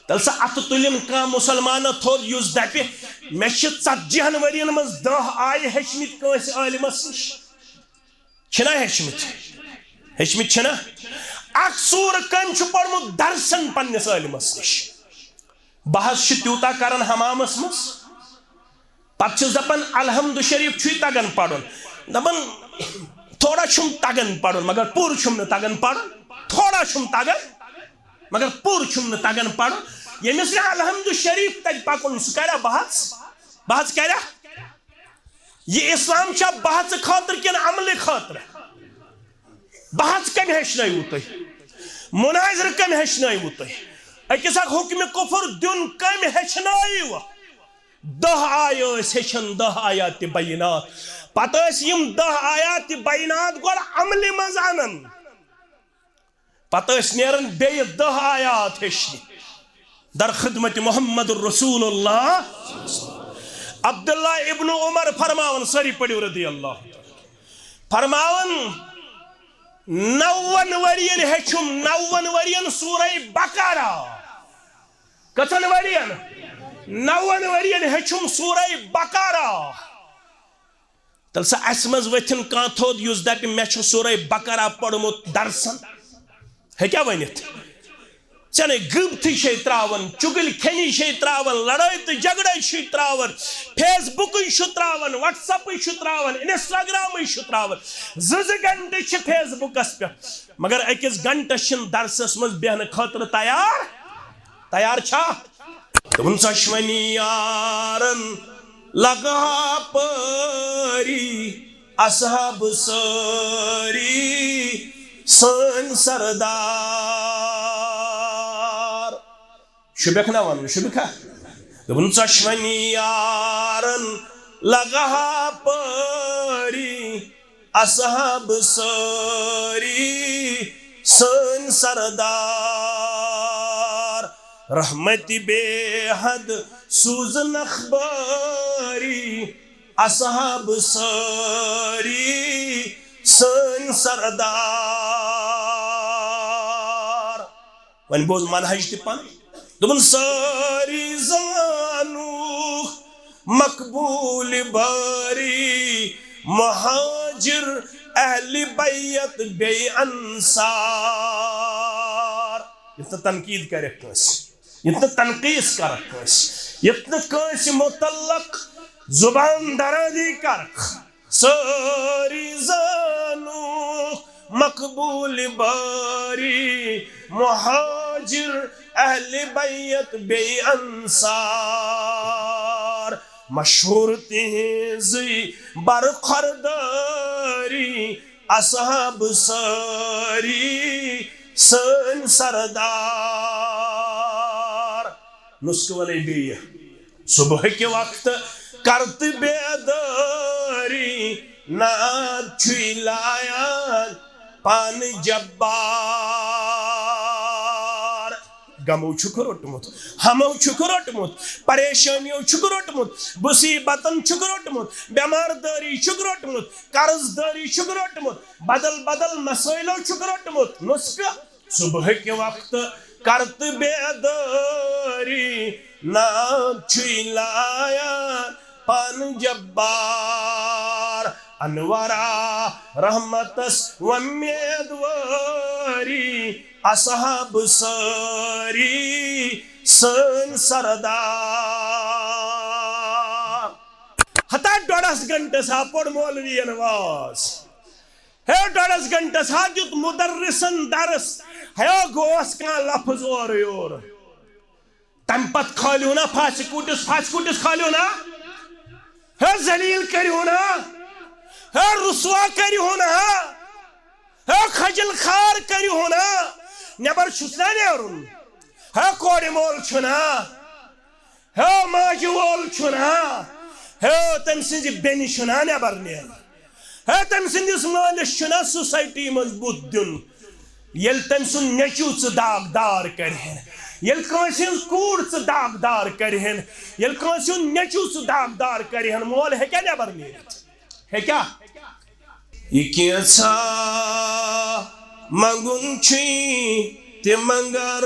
تل سا ات تلم کا مسلمان تھود یس دپہ مے چھ 40 ورین مز 10 آیہ ہیچمت کٲنٛسہِ عالمس نش چھنا ہیچمت چھنا اکھ سور کم چھ پڑمت درسن پننس عالمس نش بحث چھ تیوتا کران حمامس مز پتہ چھس دپان الحمد شریف چھُے تگان پڑھن دپان تھوڑا چھم تگان پڑھن مگر پور چھم نہ تگان پڑھن تھوڑا چھم تگان مگر پور چھم نہ تگان پڑھن یمس نہ الحمد شریف تگ پکن سہ کرا بحث کرا یہ اسلام چھا بحث خاطر کن عمل خاطر بحث کم ہیچنو تھی مناظر کم ہیچنو تھی اکس اک حکم کفر دن کم ہیچنو 10 آیہ ہیچن 10 آیات بینات پتہ یم 10 آیات بینات گوڑ عمل مز انن پتہ نیرن بی 10 آیات ہیچن در خدمت محمد رسول اللہ عبداللہ ابن عمر فرماون سری پڑھو رضی اللہ فرماون 90 ورین ہیچم 90 ورین سورہ بقرہ کتن ورین 90 ورین ہیچم سورہ بقرہ تل سا اسمز وتھن کان تھود یس دپ مے چھ سورہ بقرہ پڑھمت درسن ہے کیا ونت چنے گبتھی چھ تراون چگل کھنی چھ تراون لڑائی تو جھگڑے چھ تراون فیس بک چھ تراون واٹس ایپ چھ تراون انسٹاگرام چھ تراون 2 گھنٹے چھ فیس بکس پہ مگر اکس گھنٹس چھ درسس مز بیہن خاطر تیار چھا تم چشونی یارن لگا پری اصحاب ساری سن سردار شبک نہ ون شبکا تم چشونی یارن لگا پری اصحاب ساری سن سردار رحمت بے حد سوزن اخباری اصحاب ساری سن سردار ون بوز منہج تی پن دبن ساری زانو مقبول باری مہاجر اہل بیت بے انصار اتنا تنقید کرے اتنا تنقیص کرک اتنا کنس متعلق زبان درازی کرک ساری زانو مقبول باری مہاجر اہل بیت بے انصار مشہور تیزی برخورداری اصحاب ساری سن سردار نسک ولی بھی صبح کے وقت کرت بیداری ناد چھوئی لایا پان جبار غمو چھک روٹمت ہمو چھک روٹمت پریشانیو چھک روٹمت مصیبتن چھک روٹمت بیمار داری چھک روٹمت قرض داری چھک روٹمت بدل بدل مسائلو چھک روٹمت نسک صبح کے وقت کرت بیداری ناد چھوئی لایا پان جبار انوارا رحمتس ومیدواری اصحاب ساری سن سردار ہتا 1.5 گھنٹے سا پڑ مولوی نواز ہے 1.5 گھنٹے سا دیت مدرسن درس ہے گوس کان لفظ اور یور تم پت کھالیو نا پھاس کوٹس کھالیو نا ہے ذلیل کریو نا ہے رسوا کریو نا ہے خجل خار کریو نا نبر چھسنا نیرون ہے کوڑی مول چھنا ہے ماجی وول چھنا ہے تم سنجی بینی چھنا نبر نیر ہے تم سنجی مالش چھنا سوسائٹی مضبوط دن یل تم سن نیچو چھ داغ دار کرہن یل کانسین کوڑ چھ داغ دار کرہن یل کانسین نیچو چھ داغ دار کرہن مول ہے کیا نبر نیر ہے کیا یہ کیسا منگن چھی تمنگر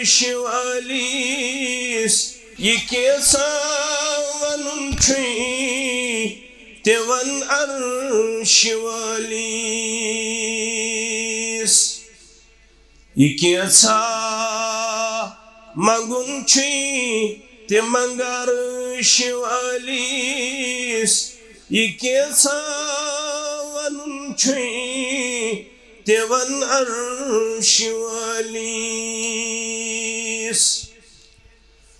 شوالیس یہ کیسا ونن چھوئی تیون عرش والیس یہ کیسا منگن چھوئی تمنگر شوالیس یہ کیسا ونن چھوئی تیون عرش والیس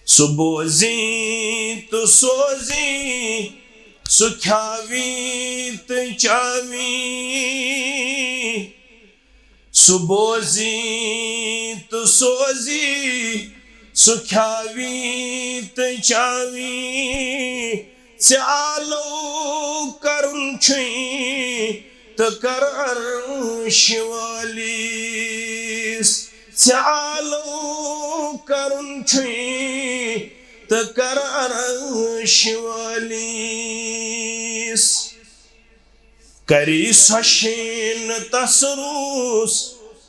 سبوزی تو سوزی سکھاوی تو چاوی سبوزی تو سوزی سکھاوی تو چاوی سعالو کرن چھوئی تو کر عرش والیس سعالو کرن چھوئی تو کر عرش والیس کری سوشین تسروس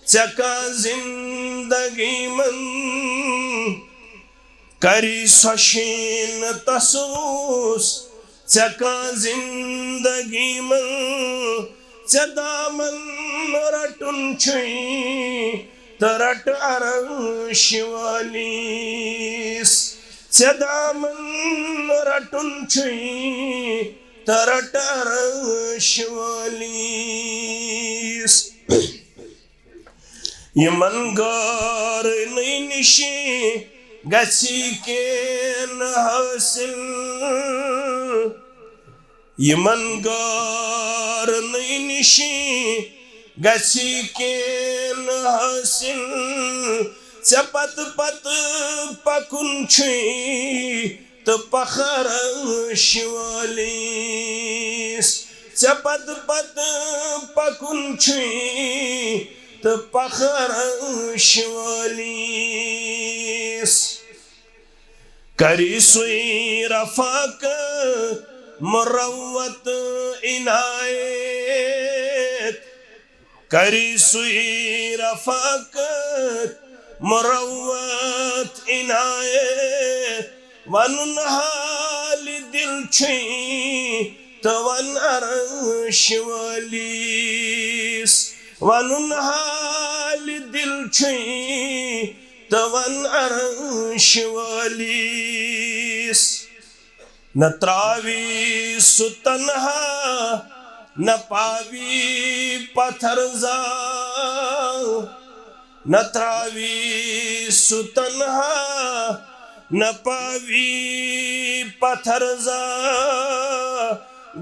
چکا زندگی من کری سوشین تسروس چکا زندگی من چدامن رٹن چھوئی ترٹ عرش والیس چدامن رٹن چھوئی ترٹ عرش والیس یمن گار نئی نشی گسی کین حاصل یمن گار نئی نشی گسی کین حاصل چپت پت پکن چھوئی تو پخر عرش والیس چپت پت پکن چھوئی تو پخر عرش والیس کری سوئی رفاقت مروت عنایت کری سوئی رفاقت مروت عنایت ونن حال دل چھوئی تو ون عرش والیس ونن حال دل چھوئی تو ون عرش والیس نہ تراوی سو تنہا نہ پاوی پتھر زا نہ تراوی سو تنہا نہ پاوی پتھر زا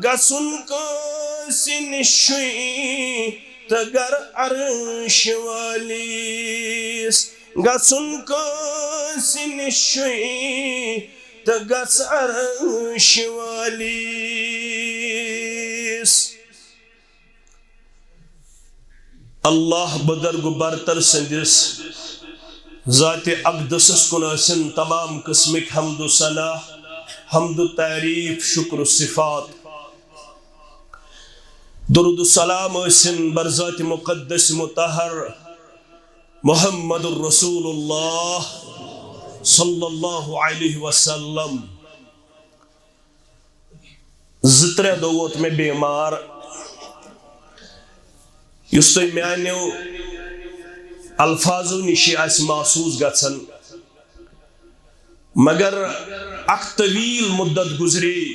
گسن کو سنشوئی تگر عرش والیس گسن کو سنشوئی تگس عرش والیس اللہ بدرگ برتر سندس ذات اقدسس کناسن تمام قسمک حمد و ثنا حمد و تعریف شکر و صفات درود و سلام اسن برذات مقدس مطہر محمد الرسول اللہ صلی اللہ علیہ وسلم زترہ دوت میں بیمار یس تو میانیو الفاظو نشی اس محسوس گژھن مگر اک طویل مدت گزری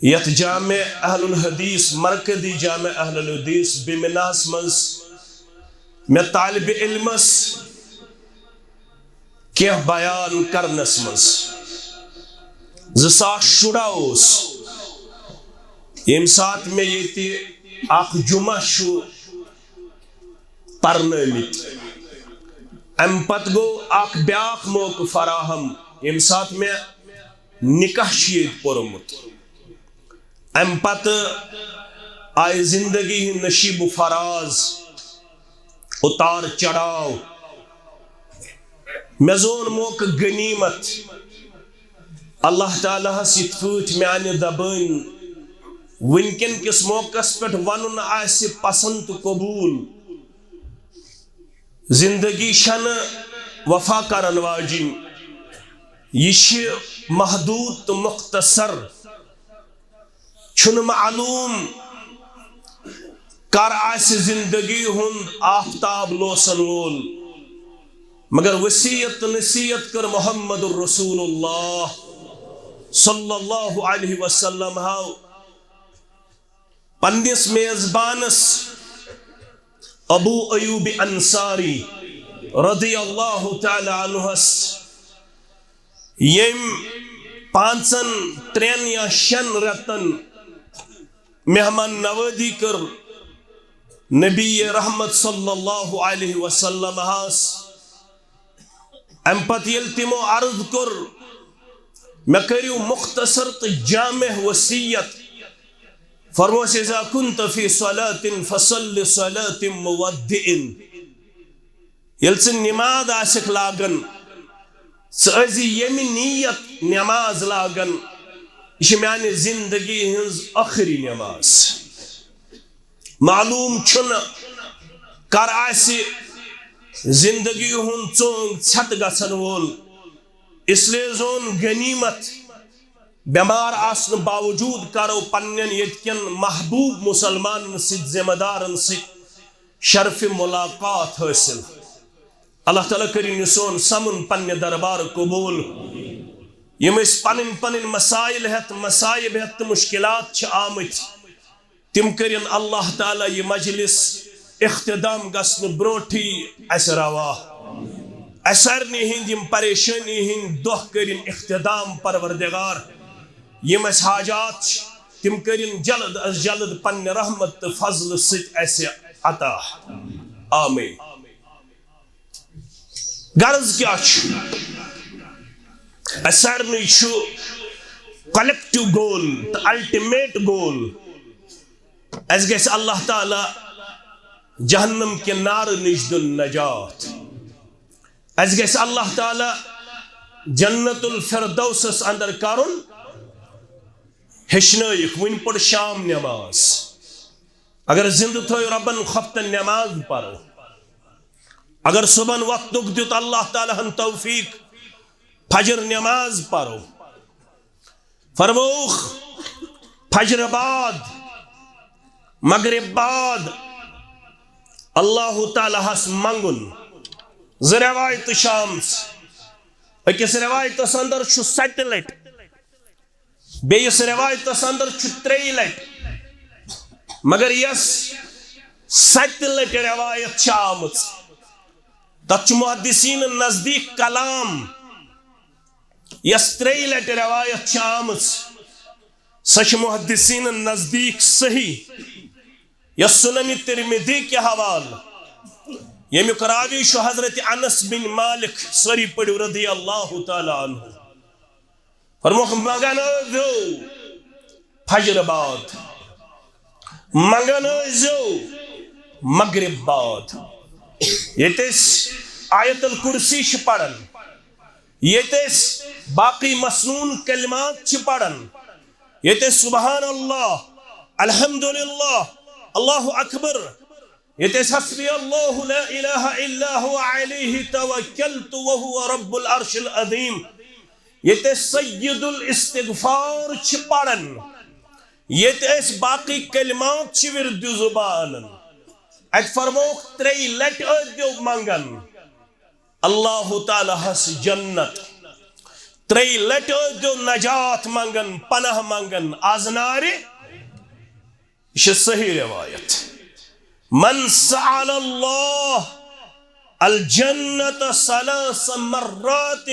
یت جامع اہل الحدیث مرکزی جامع اہل الحدیث بمناس منز میں طالب علمس کیا بیان کرنس منز 2010 یم سات میں یہ اخ جمعہ شو پرنامت ام پت گو اخ بیاخ موقع فراہم یم سات میں نکاح شید پورمت ام پت آئی زندگی نشیب و فراز اتار چڑھاؤ مزون موقع غنیمت اللہ تعالیٰ ست پھٹ میانہ دبن ونکن کس موقع پہ ون آس پسند تو قبول زندگی شن وفا کرن واجن یہ محدود تو مختصر چھن معلوم کر آس زندگی ہند آفتاب لوسن وول مگر وصیت نصیحت کر محمد الرسول اللہ صلی اللہ علیہ وسلم ہاو پنس میزبانس ابو ایوب انصاری رضی اللہ تعالی عنہس یم 5 3 یا 6 رتن مہمان نوازی کر نبی رحمت صلی اللہ علیہ وسلم ہاس ام پت یل تمو عرض کر میں کریو مختصر تو جامع وصیت فرموس اذا كنت في صلاة فصل صلاة مودع یل سے نماز آسک لاگن سأزی یمی نیت نماز لاگن یہ میانی زندگی ہنز آخری نماز معلوم چھن کر آسی زندگی ہن چونگ چھت گسن وول اس لیے زون غنیمت بیمار آسن باوجود کرو پنین یتکن محبوب مسلمان سید ذمہ دارن سید شرف ملاقات حاصل اللہ تعالیٰ کرین سون سمن پنی دربار قبول یم اس پنن مسائل ہت مسائب ہت مشکلات چھ آمت تم کرین اللہ تعالیٰ یہ مجلس اختتام گسن بروٹھی اس روا اسرنی ہند یم پریشانی ہند دہ کرین اختتام پروردگار یم اس حاجات تم کرین جلد از جلد پن رحمت فضل ست اس عطا آمین غرض کیا اسرنی چھو کلیکٹیو گول الٹیمیٹ گول اس گیس اللہ تعالی جہنم کے نار نش دن نجات اس گیس اللہ تعالی جنت الفردوس اندر کرن ہشنائک ون پڑ شام نماز اگر زندہ تھو ربن خفتن نماز پڑھو اگر صبح وقت دیت اللہ تعالی ہن توفیق فجر نماز پڑھو فرموخ فجر بعد مغرب بعد اللہ تعالی ہس منگن ز روایت شامس اکس روایت اندر 7 لٹ بیس روایت اندر 3 لٹ مگر یس 7 لٹ روایت آمت تت محدثین نزدیک کلام یس 3 لٹ روایت آمت سچ محدثین نزدیک صحیح یس سنن ترمذی کے حوال یمیک راوی شو حضرت انس بن مالک سری پڑھو رضی اللہ تعالی عنہ فرموخ مگن ازو فجر بعد مگن ازو مغرب بعد یتس آیت الکرسی چھ پڑھن یتس باقی مسنون کلمات چھ پڑھن یتس سبحان اللہ الحمدللہ اللہ اکبر یتس حسبی اللہ لا الہ الا هو علیہ توکلت وهو رب العرش العظیم یتس سید الاستغفار چھ پڑھن یتس باقی کلمات چھ ورد زبان ات فرموک 3 لٹ دیو منگن اللہ تعالی ہس جنت 3 لٹ دیو نجات منگن پناہ منگن آزنار یہ صحیح روایت من سأل اللہ الجنت 3 مرات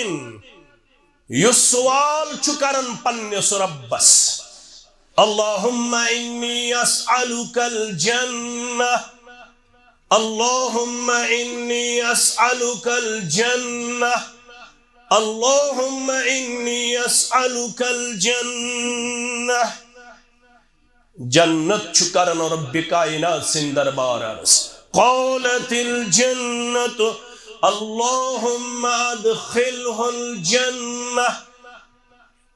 یہ سوال چکرن پنس ربس اللہم انی اسألک الجنہ اللہم انی اسألک الجنہ اللہم انی اسألک الجنہ جنت چکرن رب کائنات سن دربار عرص قالت الجنت اللہم ادخلہ الجنہ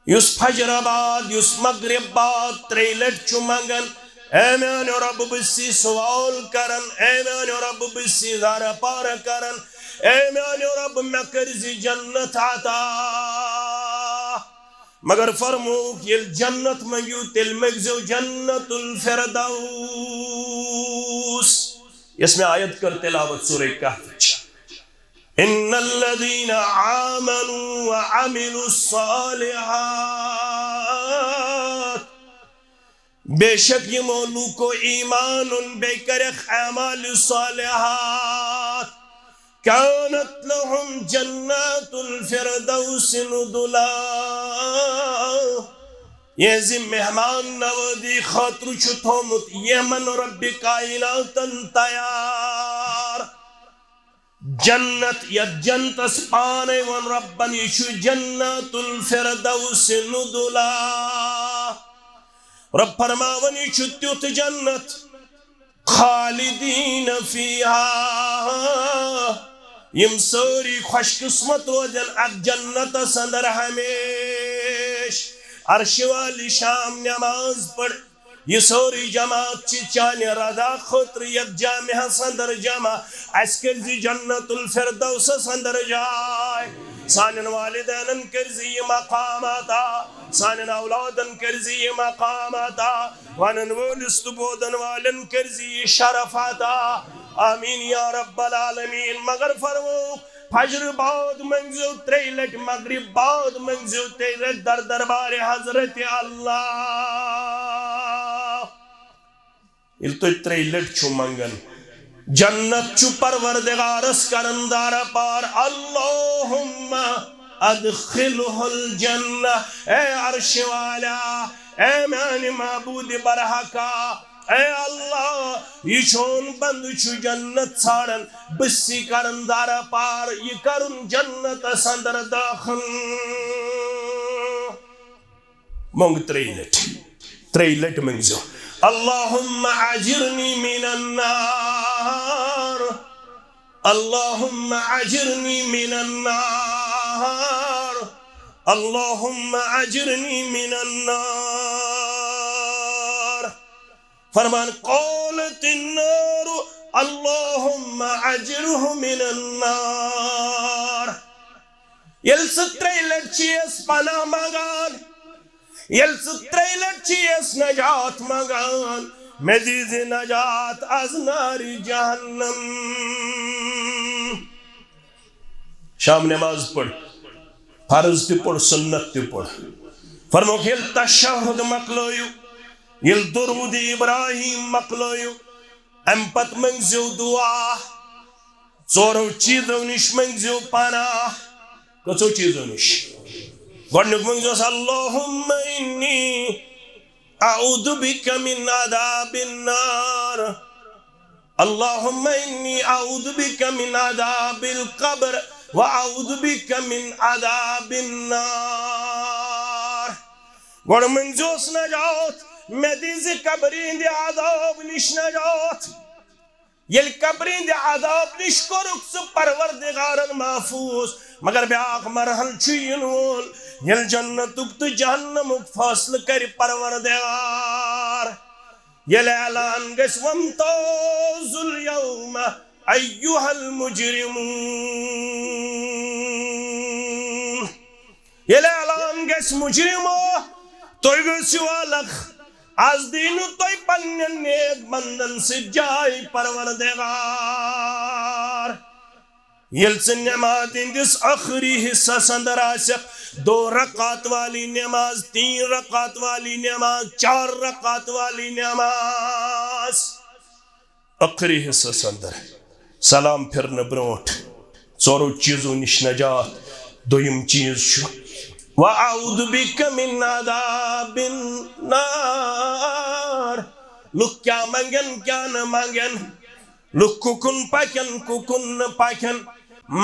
یس فجر بعد یس مغرب بعد 3 لٹ چو منگن اے میان رب بسی سوال کرن اے میان رب بسی دار پار کرن اے میان رب میں کرزی جنت عطا مگر فرموک یل جنت منگیو تل مگزو جنت الفردوس اس میں آیت کر تلاوت سورہ کہف ان الذين آمنوا وعملوا الصالحات بے شک یہ مولو کو ایمان بے کرخ اعمال صالحات كانت لهم جنات الفردوس ندلا یہ زم مہمان نوادی خاطر چھتومت یمن رب کائنات تیار جنت یا جنت اسپانے ون ربن یشو جنات الفردوس ندلا رب فرماون یشو تیوت جنت خالدین فیہا یم سوری خوش قسمت روزن اب جنت سندر ہمیش عرش والی شام نماز پڑھ یہ سوری جماعت چی چانی رضا خطر یک جامعہ سندر جمع اس کرزی جنت الفردوس سندر جائے سانن والدین کرزی مقاماتا سانن اولادن کرزی مقاماتا وانن ولست بودن والن کرزی شرفاتا آمین یا رب العالمین مگر فرمو فجر بعد منگزو تریلٹ مغرب بعد منگزو تریلٹ در دربار حضرت اللہ تو تریلٹ چھو منگن جنت چھو پروردگارس کرندار پار اللہم ادخلہ الجنہ اے عرش والا اے میان معبود برحقا اے اللہ یہ چون بند چھو جنت سارن بسی کرندار پار یہ کرن جنت سندر داخل مونگ تریلٹ منگزو اللہم عجرنی من النار اللہم عجرنی من النار اللہم عجرنی من النار فرمان قولت النار اللہم عجرہ من النار یل ستریلٹ چیز پناہ مگان یل ستریلٹ چیز نجات مگان مزید نجات از نار جہنم شام نماز پڑھ فرض تی پڑھ سنت تی پڑھ فرمو یل تشہد مکلویو یل درود ابراہیم مکلویو امپت منگزیو دعا ژورو چیزو نش منگزیو پناہ کچو چیزو نش گۄڈنیُک منگزیوس اللہم انی اعوذ بک من عذاب النار اللہم انی اعوذ بک من عذاب القبر واعوذ بک من عذاب النار گۄڈ منگزیوس نجات میں دیز قبرین دی عذاب نش نجات یل قبرین دی عذاب نش کرک سو پروردگارن محفوظ مگر بیاق مرحل چین وول یل جنتک تو جہنمک فاصل کر پروردگار یل اعلان گس وامتاز اليوم ایوہ المجرمون یل اعلان گس مجرمو توی گسیو الگ از دینو توی پنن نیک بندن سے جائی پروردگار یل سے نعمات اندس آخری حصہ سندر آسق 2 رکعت والی نماز 3 رکعت والی نماز 4 رکعت والی نماز آخری حصہ سندر سلام پھرن بروٹ ژورو چیزو نش نجات دویم چیز شو وَأَعُوذُ بِكَ مِنْ عَذَابِ النَّارِ لُک کیا منگن کیا نہ منگن لُک ککن پاکن ککن نہ پاکن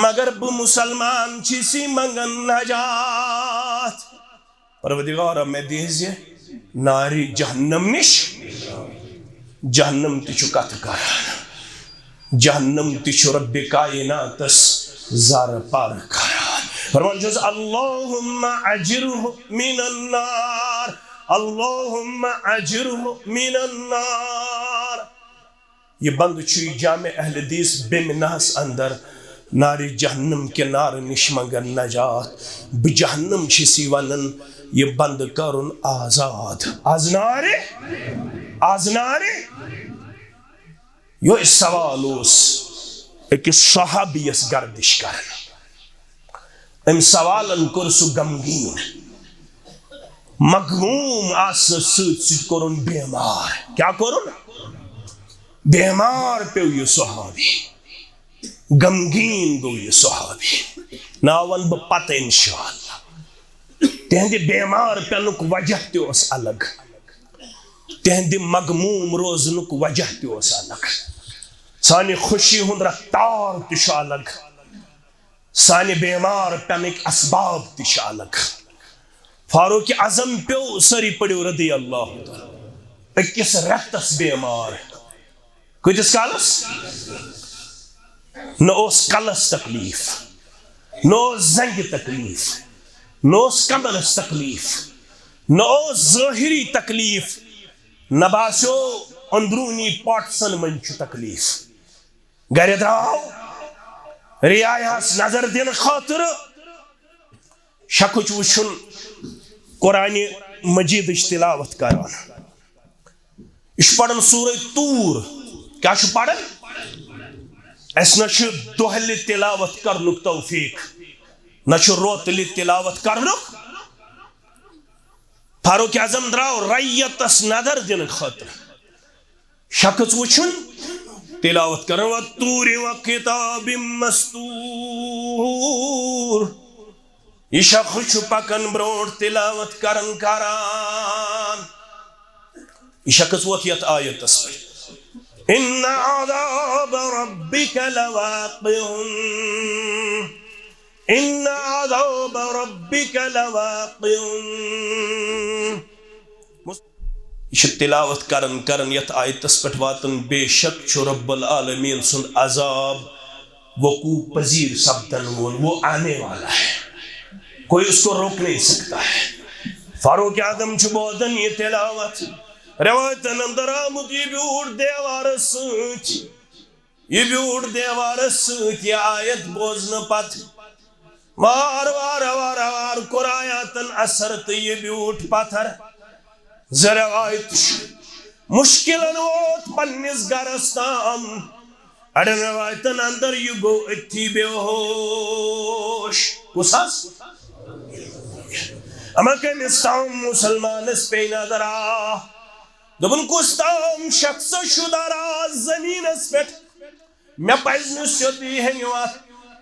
مگر بو مسلمان چیسی منگن نجات پروردگارہ میں دیزے ناری جہنم نش جہنم تیچو کت کران جہنم تیچو رب کائناتس زار پار کران فرمان جز اللہم عجرہ من النار اللہم اجرہ من النار. یہ بند چھوئی جامع اہل حدیث بمنہس اندر ناری جہنم کے نار نش منگن نجات بجہنم چھسی ونن یہ بند کرن آزاد از نارے یہ سوال اس ایک صحابیس گردش کرن ام سوالن کر سو غمگین مغموم آس سیت کرن بیمار کیا کرن بیمار پیو یہ صحابی غمگین گو یہ صحابی ناون بہ پتہ انشاءاللہ تہندِ بیمار پینک وجہ تہ اس الگ تہندِ مغموم روزنک وجہ تہ اس الگ سانی خوشی ہند رفتار تہ الگ سانی بیمار پینک اسباب تہ الگ فاروق اعظم پیو سری پڑیو رضی اللہ تعالی اکس رتس بیمار کتس کالس نہ اس کلس تکلیف نہ اس زنگ تکلیف نہ اس کمرس تکلیف نہ اس ظاہری تکلیف نہ باسو اندرونی پاٹسن من چھ تکلیف گھر دراو ریایس نظر دین خاطر شکچ وچھن قرآن مجید تلاوت کران اس پڑھن سورہ طور کیا چھ پڑھن اس نہ دہل تلاوت کرنک توفیق نہ روتل تلاوت کرنک فاروق اعظم دراو ریتس نظر دن خاطر شخص وچھن تلاوت کرن والطور وکتاب مسطور یہ شخص پکن برونٹ تلاوت کرن یہ شخص ووت یت آیتس پہ ان عذاب ربک لواقع ان عذاب ربک لواقع یہ تلاوت کرن یت آیتس پہ واتن بے شک چھ رب العالمین سن عذاب وقوع پذیر سپدن وول وہ آنے والا ہے کوئی اس کو روک نہیں سکتا ہے فاروق اعظم چھ بولدن یہ تلاوت روایتن اندر آمد یہ بیوٹ دیوار سوت یہ آیت بوزن پت وار وار وار وار قرآیاتن اثر تو یہ بیوٹ پتھر زروایت مشکلن ووت پنس گرس تام اڑن روایتن اندر یہ گو اتھی بے ہوش کساس اما کمس تام مسلمان اس پہ نظر آ دبن کس تام شخص شدارا زمین اس پہ میں پزن سیدی ہنگوات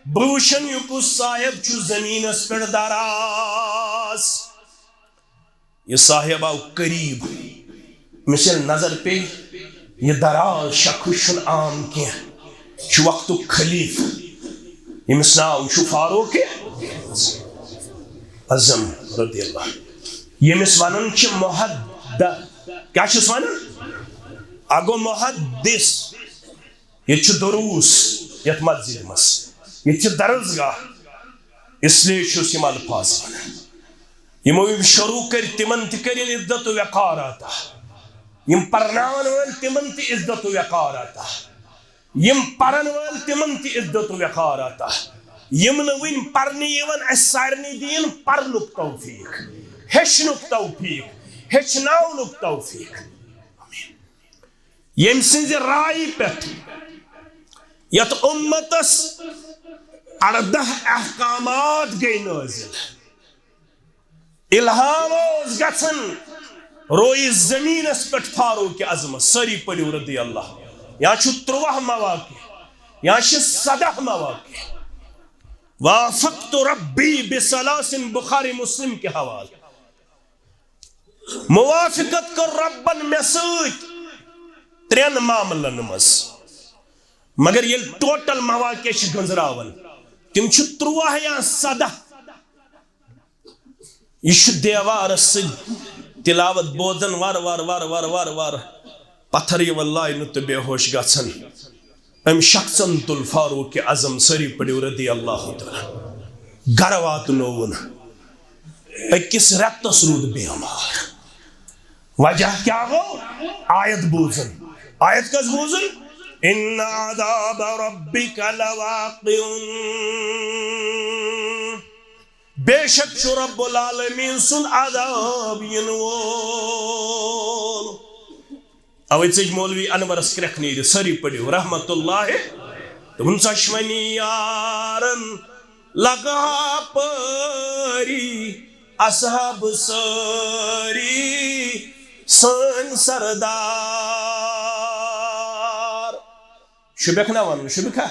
بروشن یکو صاحب چو زمین اس پہ داراز یہ صاحب آو قریب مثل نظر پہ یہ دراز شخص عام کیا چو وقت خلیف یہ مسناو چو فاروق اعظم رضی اللہ یہ مسوانن چھ محد کیا چھ سوانن اگو محدث یہ چھ دروس یت مسجد مس یہ چھ درسگاہ اس لیے چھ یم الفاظ یمو شروع کر تمن تہ کر عزت و وقار آتا یم پرناون ول تمن تہ عزت و وقار آتا یم پرن ول تمن تہ عزت و وقار آتا یم نہ ون پرنی یون اس سارنی دین پرنک توفیق ہیچنک توفیق ہیچناونک توفیق یم سنز رائی پہ یت امتس 18 احکامات گئی نازل الہام اوس گژھن روئی زمین اس پہ فاروق اعظم سری پڑیو رضی اللہ یا چھ 13 مواقع یا چھ 17 مواقع وافقت ربی بثلاث بخاری مسلم کے حوالے موافقت کر ربن میں سوت 3 معاملن مز مگر یہ ٹوٹل مواقع چھ گنزراون تم چھ 13 یا 17 یہ دیوار سے تلاوت بودن وار وار وار وار وار وار پتھر یہ واللہ نت بے ہوش گژھن ام شخصن تل فاروق اعظم سری پڑیو رضی اللہ تعالی گھر واتنون اکس رتس رود بیمار وجہ کیا گو آیت بوزن آیت کس بوزن ان عذاب ربک لواقع بے شک چھُ رب العالمین سن عذاب ین وول اوے ژج مولوی انورس کرکھ نیرِ سٲری پٔرِو رحمت اللہ دوٚپُن ژۄشوٕنی یارن لگا پٲری اصحاب سٲری سٲنۍ سردار شُبیکھ نا ونُن شُبکھا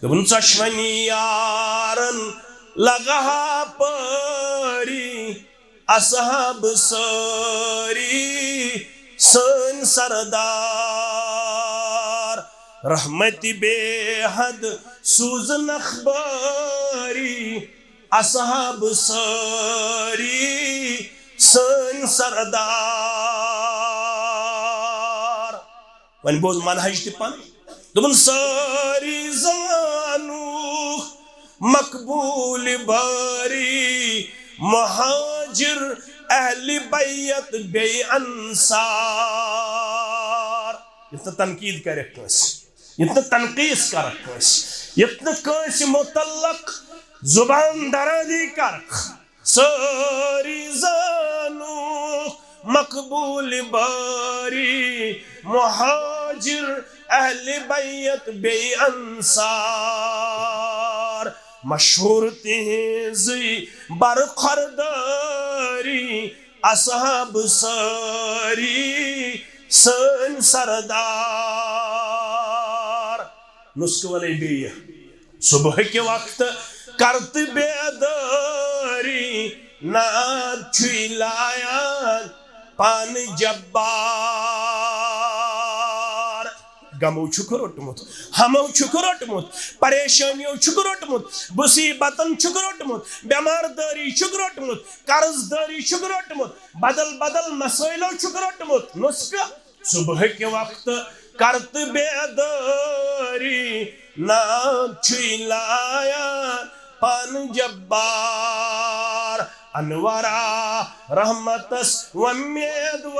دوٚپُن ژۄشوٕنی یارن لگا پٲری اصحاب سٲری سٲنۍ سردار رحمت بے حد سوزن اخباری اصحاب سٲری سٲنۍ سردار وۄنۍ بوز منہج تہِ پن دوٚپُن سٲری زانوکھ مقبول باری مہاجر اہل بیت بے انصار یتنا تنقید کرک کٲنٛسہِ یتنا تنقیٖص کرک کٲنٛسہِ یتنا کٲنٛسہِ متعلق زبان درازی کرکھ سٲری زانوکھ مقبول باری مہاجر اہل بیت بے انصار مشہور تہذی برخورداری اصحاب ساری سٲنۍ سردار نسخہ ونے بیٚیہِ صبح کے وقت کرت بیداری ناد چھُے لایان پان جبار غمو چھُکھ روٹمُت ہمو چھُکھ روٹمُت پریشانیو چھُکھ روٹمُت مصیبتن چھُکھ روٹمُت بیمار داری چھُکھ روٹمُت قرض داری چھُکھ روٹمُت بدل بدل مسائلو چھُکھ روٹمُت نسخہ صبح کے وقت کرت بیداری نام چھُے لایان پان جبار انورا رحمتس ومیدواری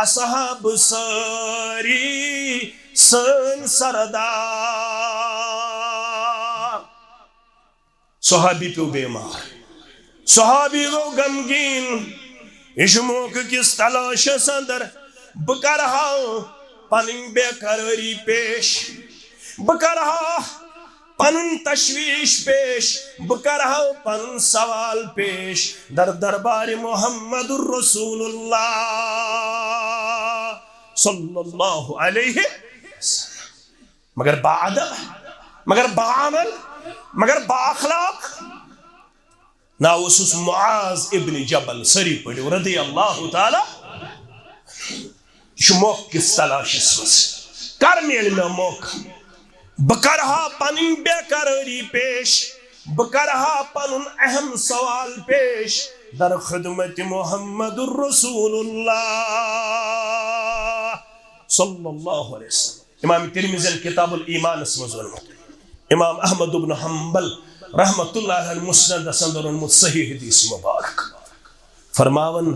اصحاب ساری سٲنۍ سردار صحابی پیو بیمار صحابی گو غمگین یہ چھُ موقعہٕ کِس تلاشس اندر بہٕ کرہا پنٕنۍ بے قرٲری پیش بہٕ کرہا پنُن تشویش پیش بہٕ کرہا پنُن سوال پیش در دربار محمد الرسول اللہ صلی اللہ علیہ وسلم مگر باادب مگر باعمل مگر بااخلاق ناو اوسُس معاذ ابن جبل سٲری پٔرِو رضی اللہ تعالیٰ یہ چھُ موقعہٕ کِس تلاشس منٛز کر میلہِ مےٚ موقعہٕ بہٕ کرہا پنٕنۍ بے قرٲری پیش بہٕ کرہا پنُن اہم سوال پیش در خدمت محمد الرسول اللہ صلی اللہ علیہ وسلم امام ترمذی کتاب الایمانس منٛز ووٚنمُت امام احمد بن حنبل رحمت اللہ علیہ مسندس اندر ووٚنمُت صحیح حدیث مبارک فرماون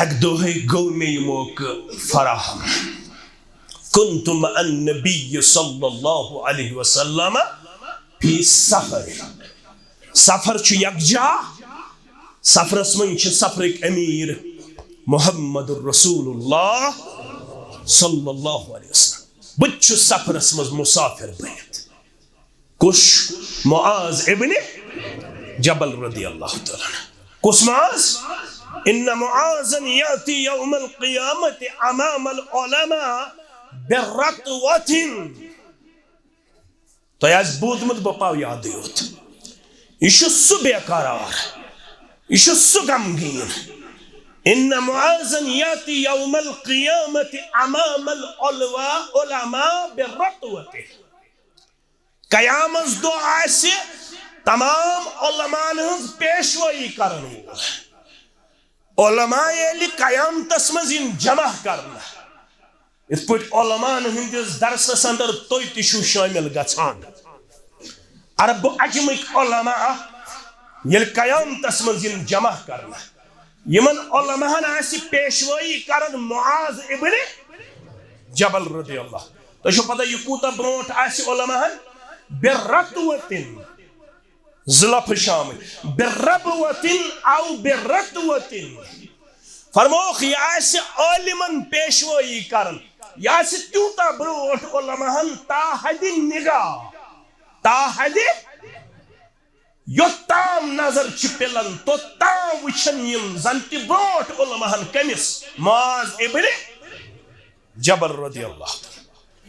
اک دۄہے گوٚو مےٚ یہِ موقعہٕ فراہم كنت مع النبي صلى الله عليه وسلم في سفر سفر چھُ یکجا سفرس منٛز چھِ سفرٕکۍ امیر محمد الرسول اللہ صلی اللہ علیہ وسلم بہٕ تہِ چھُس سفرس منٛز مسافر بنِتھ کُس معاذ ابن جبل رضی اللہ تعالیٰ کُس معاذ ان معاذا ياتي يوم القيامة امام العلماء برطوة تو آز بوٗزمُت بہٕ پاو یادٕے یوت یہِ چھُ سُہ بے قرار یہِ چھُ سُہ غمگیٖن ان معاذا ياتي يوم القيامة امام العلماء برطوة قیامس دۄہ آسہِ تمام علماءن ہٕنٛز پیشوٲیی کرن وول علماء ییٚلہِ قیامتس منٛز یِن جمع کرنہٕ یِتھ پٲٹھۍ علماءن ہٕنٛدِس درسس اندر تُہۍ تہِ چھِو شٲمِل گژھان عربہٕ اجمٕکۍ علماء ییٚلہِ قیامتس منٛز یِن جمع کرنہٕ یمن علماءن آسی پیشوائی کرن معاذ ابن جبل رضی اللہ. تو شو پتہ یہ کوتا برونٹ آسی علماءن برتوتن زلف شامل بربوتن او برتوتن فرموخ یہ آسی علماً پیشوائی کرن یہ آسی تیوتا برونٹ علماءن تا حد نگاہ تا حد یوتام نظر چپلن تو تام وچھن یم زنتی بروٹ علماءن کمس معاذ ابن جبل رضی اللہ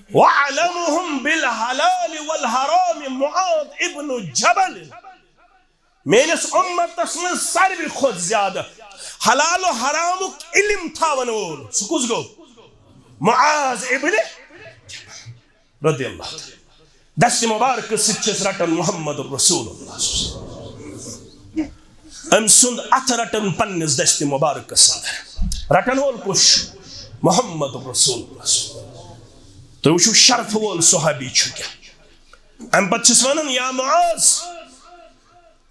وعلمهم بالحلال والحرام معاذ ابن جبل مینس امتس من ساروی خود زیادہ حلال و حرامک علم تھاون وول سکوز گو معاذ ابن جبل رضی اللہ دست مبارک سچس رٹن محمد رسول اللہ ام سند ات رٹن پنس دست مبارک صدر رٹن وول کش محمد رسول اللہ تو وچھو شرف وول صحابی چھکیا ام پتس ونن یا معاذ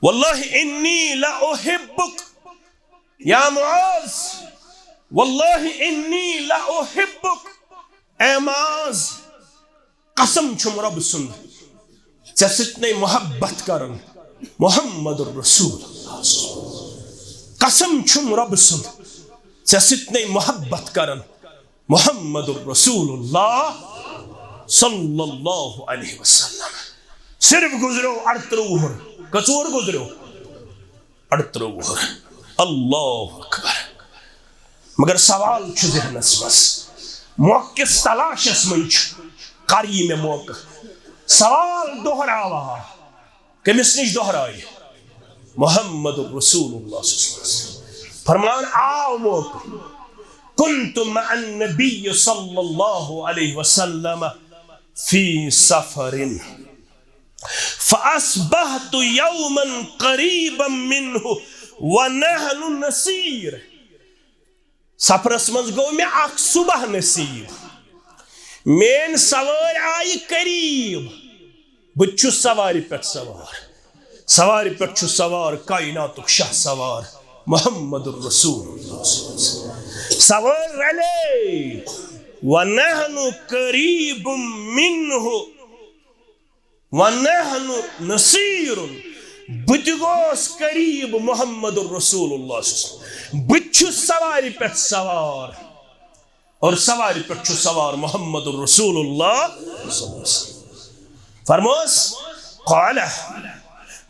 واللہ انی لا احبک یا معاذ واللہ انی لا احبک اے معاذ قسم چھم رب سن ژے سۭتۍ محبت کرن محمد الرسول اللہ قسم چھم رب سن ژے سۭتۍ محبت کرن محمد الرسول اللہ صلی اللہ علیہ وسلم صرف گزرو 38 وہر کچور گزرو 38 وہر اللہ اکبر مگر سوال چھ ذہنس مس موقع تلاشس من قری میں موقع سوال دہراوا کمس نش دہرائی محمد رسول اللہ صلی اللہ علیہ وسلم فرمان آو موقع كنت مع النبي صلى الله عليه وسلم في سفر فأصبحت يوما قريبا منه ونحن نسير سفرس مز گو میں اخ صبح نصیب مین سوار آئی قریب بچو سواری پٹ سواری پٹ چھو سوار کائناتک شاہ سوار محمد الرسول اللہ سوار رلے ونحن قریب منہ ونحن نصیر بتگوس قریب محمد الرسول اللہ بچو سواری پٹ سوار اور سواری پٹ چھو سوار محمد الرسول اللہ فرموس قال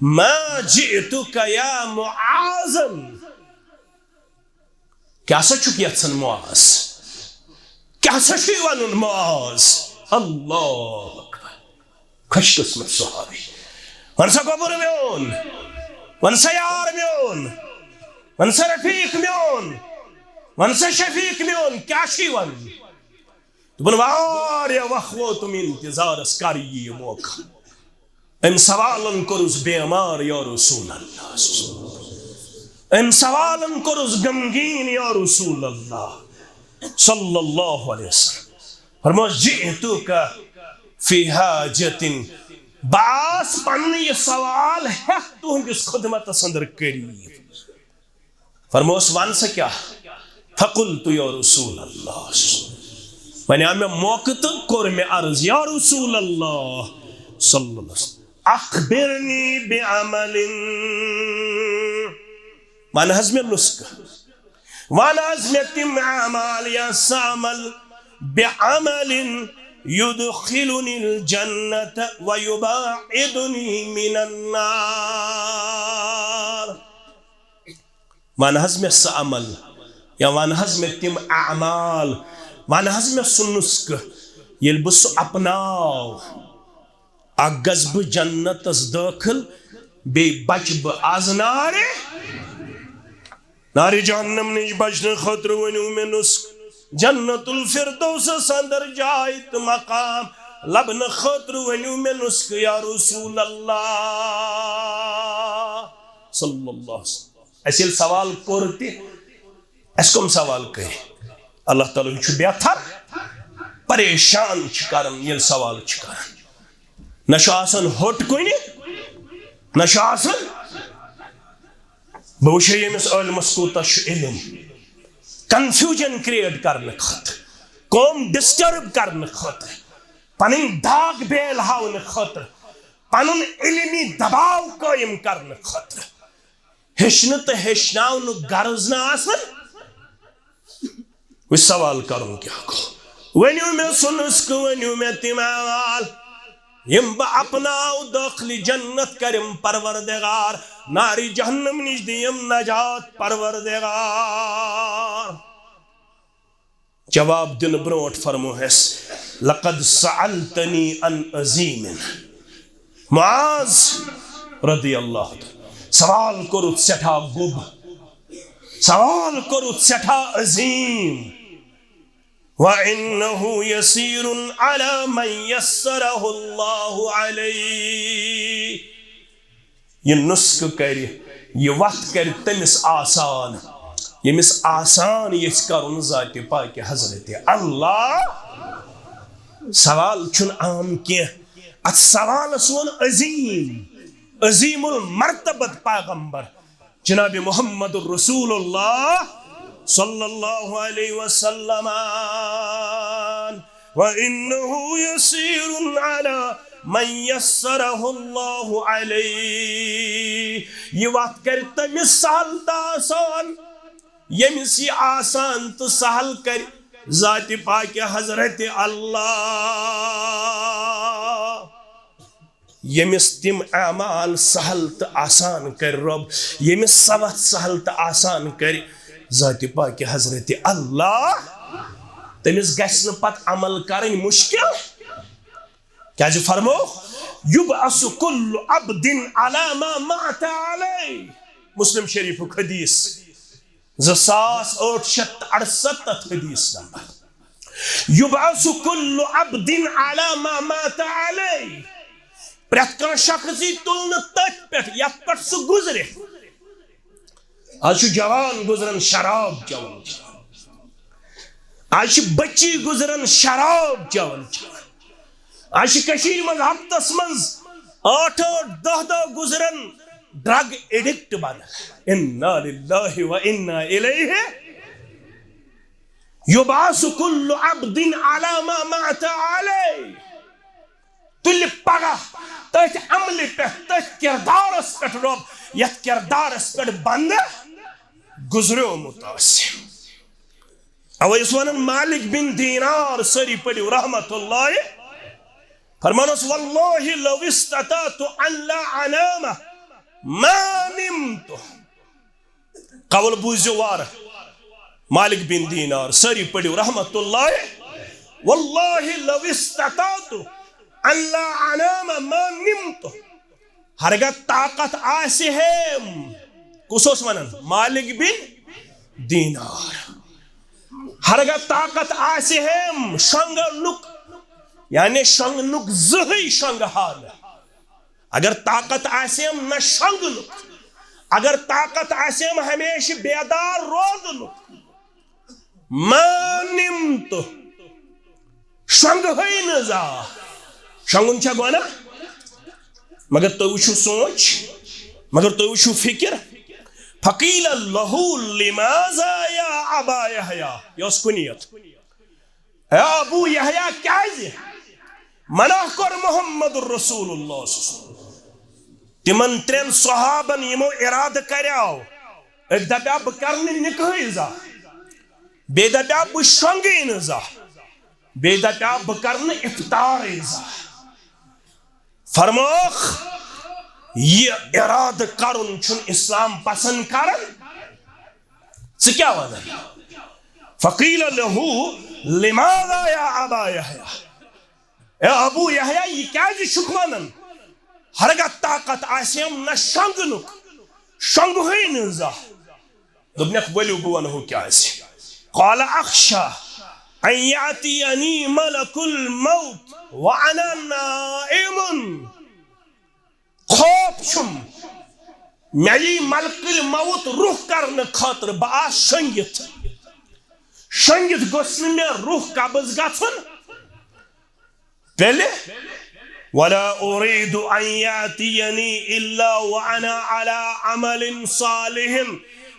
ما جئتك یا معاذن کیا سا چکی اتسن معاذ کیا سا شیوان معاذ اللہ اکبر خوش قسمت صحابی ونسا قبر میون ونسا یار میون ونسا رفیق میون ونسا شفیق میون کیا شیوان تو بن واریا وخوتم انتظار اسکاری موقع ام سوالن کرس بیمار یا رسول اللہ ام سوالن کرس غمگین یا رسول اللہ صلی اللہ علیہ وسلم فرموس جئتک فی حاجت باس پن یہ سوال ہے تہندس خدمت اندر قریب فرموس ون سا کیا فقلت یا رسول اللہ ونیا میں موقع تو کور میں عرض یا رسول اللہ صلی اللہ علیہ وسلم اخبرنی بعمل وانا حزم النسک وانا حزم تم عمال یا سعمل بعمل يدخلني الجنة ويباعدني من النار وانا حزم السعمل یا وانا حزم تم اعمال وانا حزم السنسک يلبس اپناو اگز ب جنت اس داخل بے بچ ب از نار جہنم نش بچن خطر ونیو میں نسک جنت الفردوس سندر جائت مقام لبن خطر ونیو میں نسک یا رسول اللہ صلی اللہ علیہ وسلم ایسے سوال کرتے اس کم سوال کہے اللہ تعالیٰ چھو بیاتھر پریشان چکارن یہ سوال چکارن نشو آسن ہوٹ کوئی نہیں نشو آسن بوشے یمس علمس کوتا علم کنفیوژن کریٹ کرنے خاطر قوم ڈسٹرب کرنے خاطر پنن داغ بیل ہاؤنے خاطر پنن علمی دباؤ قائم کرنے خاطر ہیچن تو ہیچناؤن غرض نہ آسن وہ سوال کروں کیا کو ونیو میں سنس کو ونیو میں تیمال یم با اپناو داخلی جنت کرم پروردگار ناری جہنم نش دیم نجات پروردگار جواب دن بروٹ فرمو ہے لقد سألتنی ان عظیم معاذ رضی اللہ سوال کرت سٹھا گب سوال کرت سٹھا عظیم وَإِنَّهُ يَسِيرٌ عَلَى مَنْ يَسَّرَهُ اللَّهُ عَلَيْهِ یہ نسخ کر یہ وقت کر تمس آسان یمس آسان یہ کرن ذات پاک حضرت اللہ سوال چن عام کی ات سوال سون عظیم عظیم المرتبت پیغمبر جناب محمد الرسول اللہ صلی اللہ علیہ وسلم وَإِنَّهُ يَسِيرٌ عَلَى مَنْ يَسَّرَهُ اللَّهُ عَلَيْهِ یہ وقت کرتا میں سہل تا آسان یمس یہ آسان تو سہل کر ذات پاک حضرت اللہ یمس تم اعمال سہل تو آسان کر رب یمس سوت سہل تو آسان کر ذات پاک حضرت اللہ تمس گژھِ نہٕ پتہٕ عمل کرن مشکل کیا جو فرمو یبعث کل عبد علی ما مات علی مسلم شریف حدیث 2868 حدیث نمبر یبعث کل عبد علی ما مات علی پرت کان شخصی تلن تت پہ یت پہ سہ گزرے آج جوان گزرن شراب چون آج بچی گزرن شراب چون آج کشیر من ہفتس من 8-10 گزرن ڈرگ ایڈکٹ بن انا للہ و انا الیہ یبعث کل عبد علی ما مات علی تل پگہ تت عمل پہ تت کردارس پہ رب یت کردارس پہ بند گزریو متاسم اویس ونن مالک بن دینار سری پڑیو رحمت اللہ فرمانس واللہ لو استطعت ان لا انام ما نمت قول بوزیو وار مالک بن دینار سری پڑیو رحمت اللہ واللہ لو استطعت ان لا انام ما نمت ہرگہ طاقت آسی ہے کسوس ونن مالک بن دینار ہرگہ طاقت آسی ہے شنگنک یعنی شنگنک زہی شنگ حال اگر طاقت آسی ہم نہ شنگنک اگر طاقت آسی ہم ہمیشہ بیدار روزنک ما نمت شنگ ہوئی نزا شنگن چھا گونا مگر تو وچھو سوچ مگر تو وچھو فکر فقیل اللہ لماذا یا ابا یحییٰ یہ اس کنیت اے ابو یحییٰ کیا ہے منع کر محمد الرسول اللہ صلی اللہ علیہ وسلم تمن 3 صحابن یمو ارادہ کریاو ایک دبیا بکرن نکہی زا بے دبیا بشنگین زا بے دبیا بکرن افطار زا فرموخ یہ ارادہ کرن چھن اسلام پسند کرن سے کیا وزن فقیل لہو لماذا یا ابا یحییٰ اے ابو یحییٰ یہ کیا جی شکوانن ہرگہ طاقت آسیم نہ شنگنک شنگ ہوئی نزا دبنیک ولیو بوان ہو کیا ایسی قال اخشا ان یعطینی ملک الموت وانا نائم خوف چھم میری ملک الموت روح کرنے خاطر با شنگت گسن میں روح قبض گھن پہلے ولا اريد ان ياتيني الا وانا على عمل صالح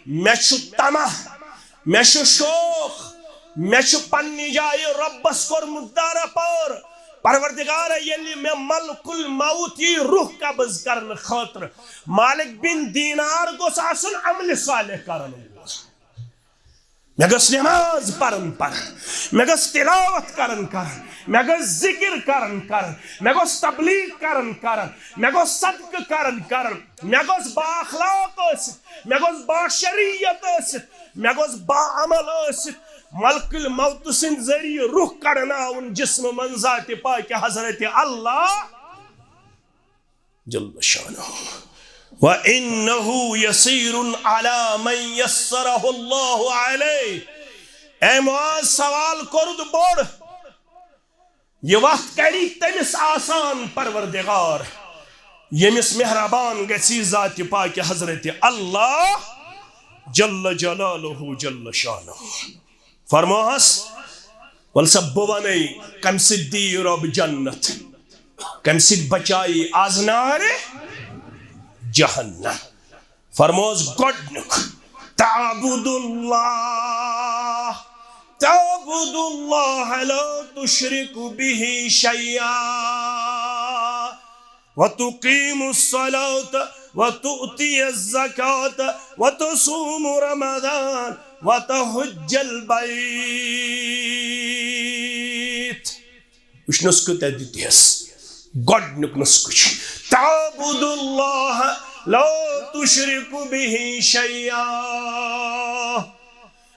مش تمہ مش شوق مش پنی جائے ربس کور مدارہ پر پروردگار یلی میں ملک الموت یہ روح قبض کرن خاطر مالک بن دینار گوس آسن عمل صالح کرن میں گس نماز پرن میں گس تلاوت کرن میں گس ذکر کرن میں گس تبلیغ کرن میں گس صدقہ کرن میں گس با اخلاق میں گس با شریعت میں گس با عمل ملک الموت سن ذریعہ روح کڑنا ان جسم من ذات پاک حضرت اللہ جل شانہ وَإِنَّهُ يَسِيرٌ عَلَى مَنْ يَسَّرَهُ اللَّهُ عَلَيْهِ اے معاذ سوال کرد بوڑ یہ وقت کری تمس آسان پروردگار یمس مہربان گسی ذات پاک حضرت اللہ جل جلالہ جل شانہ فرماس ولسب بوانی کم سدی رب جنت کم سد بچائی آزنار جہنم فرموز گڈنک تعبد اللہ لا تشرک به شیئا وتقیم الصلاة وتؤتی الزکاة وتصوم رمضان وتحج البیت وش نسکو تدیتیس گڈنک نسکو تعبد اللہ لا تشرک به شیئا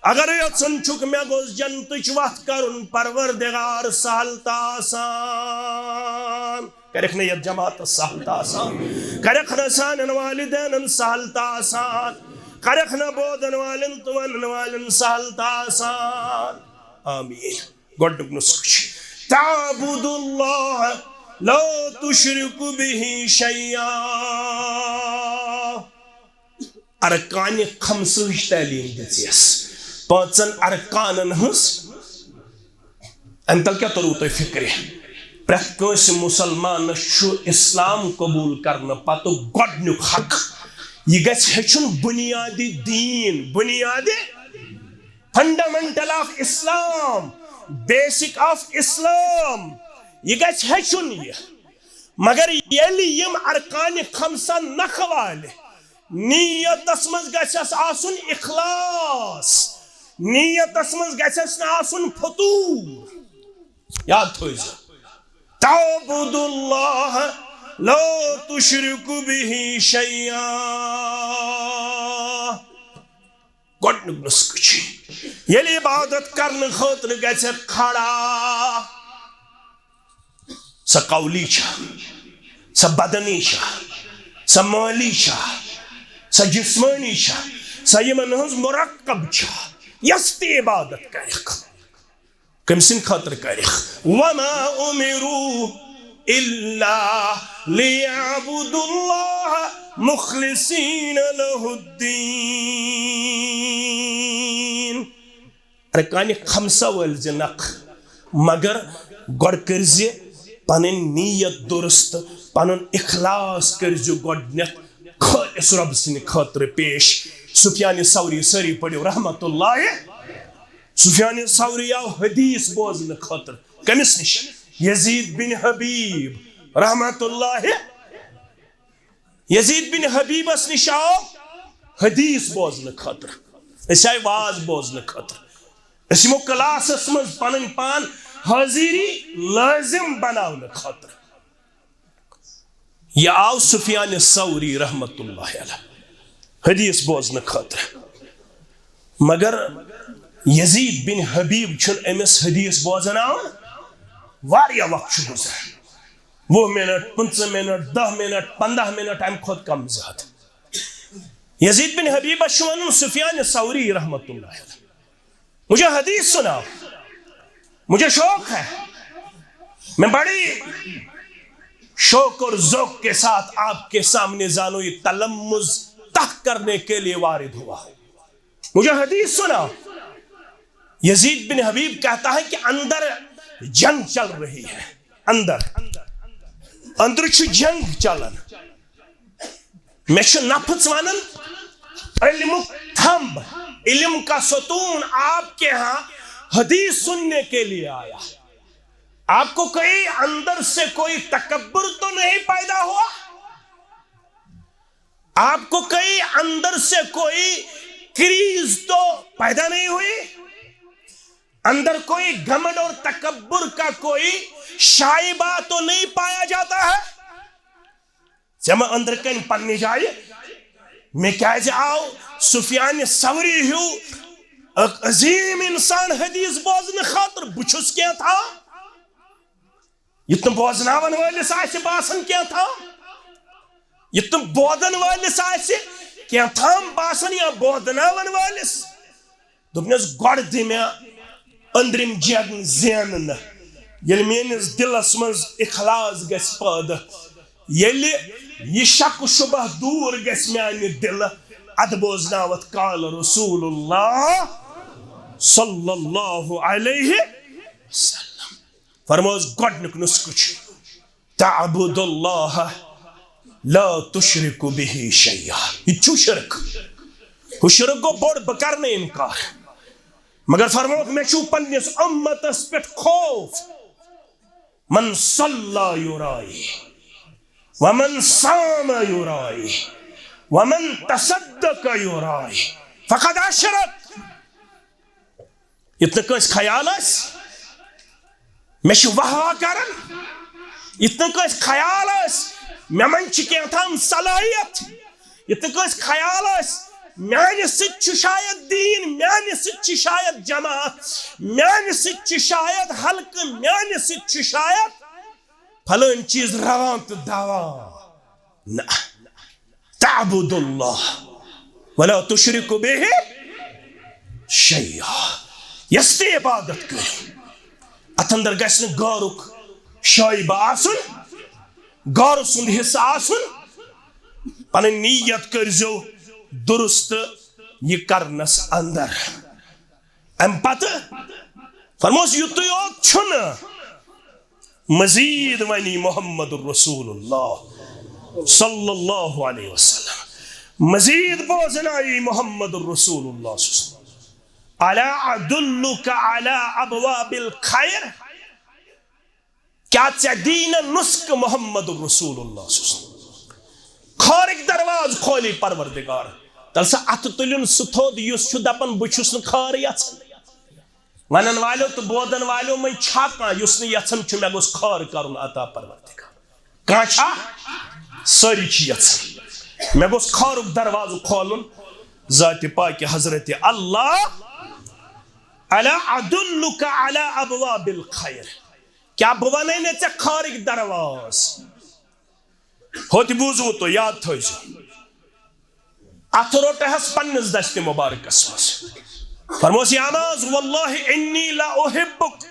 اگر یتسن چک میں گوز جنتچ وقت کرن پروردگار سہل تاسان کرک نیت جماعت سہل تاسان کرک نسان والدین سہل تاسان کرک نبودن والن تون والن سہل تاسان آمین گوڑنک نسکچ تعبد اللہ لا تشرک به شیئا ارکان خمسوش تعلیم دیتیس پانچن ارکانن ہنس انتل کیا ترو تو فکری پرت کنس مسلمان شو اسلام قبول کرنا پاتو گوڑنک حق یہ گھس ہچن بنیادی دین بنیادی fundamental of Islam basic of Islam یہ گھس ہچن یہ مگر یلی یم ارکان خمسہ نخوالے نیت اسمز گھس آسن اخلاص نیت اسمز گھس آسن فطور یاد تھوئیزا تعبد اللہ لا تشرک به شیئا گوڑنک نسکچی یلی عبادت کرن خاطر گھس کھڑا سا قولی چا سا بدنی چا سا مالی چا سا جسمانی چا سا یمن ہنز مرکب چا یستی عبادت کرک کم سن خاطر کرک وما امروا الا ليعبدوا الله مخلصين له الدين ارکان خمسہ والزنق مگر گوڑ کرزی پنن نیت درست پنن اخلاص کرزو گوڑنیت خالص رب سن خاطر پیش سفیان ثوری سری پڑھو رحمت اللہ سفیان ثوری آو حدیث بوزن خاطر کمس نش یزید بن حبیب رحمت اللہ یزید بن حبیب اس نش آو حدیث بوزن خاطر اس آئی واز بوزن خاطر اس مو کلاس اسمز پنن پان حاضری لازم بناون خاطر یہ آو سفیان ثوری رحمت اللہ علیہ حدیث بوزن خاطر مگر یزید بن حبیب چھن امس حدیث بوزن آن واریا وقت گزر وہ منٹ 15 منٹ 10 منٹ 15 منٹ ہم خود کم زیادہ یزید بن حبیب اشون سفیان ثوری رحمت اللہ علیہ مجھے حدیث سناؤ مجھے شوق ہے میں بڑی شوق اور ذوق کے ساتھ آپ کے سامنے زانوی تلمز تح کرنے کے لیے وارد ہوا مجھے حدیث سنا یزید بن حبیب کہتا ہے کہ اندر جنگ چل رہی ہے اندر اندر چھ جنگ چلان میں چھ نفس ونن علم تھمب علم کا ستون آپ کے ہاں حدیث سننے کے لیے آیا. آپ کو کہیں اندر سے کوئی تکبر تو نہیں پیدا ہوا؟ آپ کو کہیں اندر سے کوئی کریز تو پیدا نہیں ہوئی؟ اندر کوئی گھمنڈ اور تکبر کا کوئی شائبہ تو نہیں پایا جاتا ہے؟ جب اندر کن پنی جائے میں کیسے آؤ سفیان ثوری ہوں ایک عظیم انسان حدیث بوزن خاطر بچھس کیا تھا یہ تم بوزناون والس آسہ باسن کیا تھا یہ تم بودن والس آسہ کیا تھا باسن یا بودناون والس دپنس گوڑ دی میں اندرم جگ زینن یل میانس دلس مز اخلاص گس پید یل یہ شک شبہ دور گس میانہ دل اد بوزناوت قال رسول اللہ صلی اللہ علیہ وسلم فرموز گوڑنک نسکچ تعبد اللہ لا تشرک به شیئا یہ چھو شرک ہو شرک کو بوڑ بکرنے انکار مگر فرموز میں چھو پنیس امت اس پیٹ خوف من صلی یرائی ومن صام یرائی ومن تصدق یرائی فقد اشرک اتنا کس خیال اس میں چھو وحوا کرن اتنا کس خیال اس میں من چکے تھام صلاحیت اتنا کس خیال اس میانہ سچ شاید دین میانہ سچ شاید جماعت میانہ سچ شاید حلق میانہ سچ شاید پھلن چیز روان تو دعوان نہ تعبد اللہ ولا تشرک به شیئا یستی عبادت کر ات اندر گھس غورک شائبہ آسن غور سند حصہ آسن پن نیت کرزو درست یہ کرنس اندر ام پتہ فرموس یوت یوت چھن مزید ونی محمد الرسول اللہ صلی اللہ علیہ وسلم مزید بوزنائی محمد الرسول اللہ صلی اللہ علیہ وسلم الا ادلک علی ابواب الخیر کیا دین نسک محمد الرسول اللہ صلی اللہ علیہ وسلم خارق درواز کھولی پروردگار تلسا ات تلن ستھود یس چھ دپن بچھس ن خار یژھن ونن والو تو بودن والو میں چھاکا یس ن یژھن چھ مے گوس خار کرن عطا پروردگار کان چھا ساری چھ یژھن مے گوس خارک دروازہ کھولن ذات پاک حضرت اللہ الا ادلک علی ابواب الخیر کیا بونے نے ژے خارق درواز ہوتی بوزو تو یاد تھوزو ات روٹہس پنس دست مبارکس مس فرموس یاماز واللہ انی لا احبک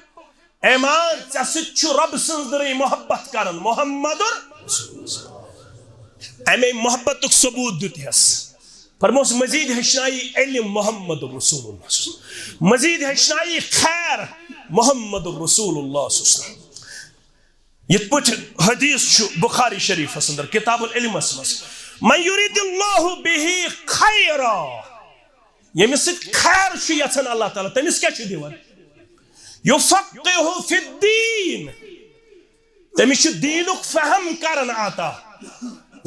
ایمان ژے سچ رب سنزدری محبت کرن محمد امی محبتک ثبوت دیتیس فرموس مزید ہشنائی علم محمد رسول اللہ مزید ہشنائی خیر محمد رسول اللہ صلی اللہ علیہ وسلم یہ پوچھ حدیث بخاری شریف اندر کتاب العلم اسمس من یرید اللہ به خیرا یمس خیر چھ یژھان اللہ تعالی تمس کیا چھ دیوان یفقہہ فی الدین تمس چھ دینک فہم کرن عطا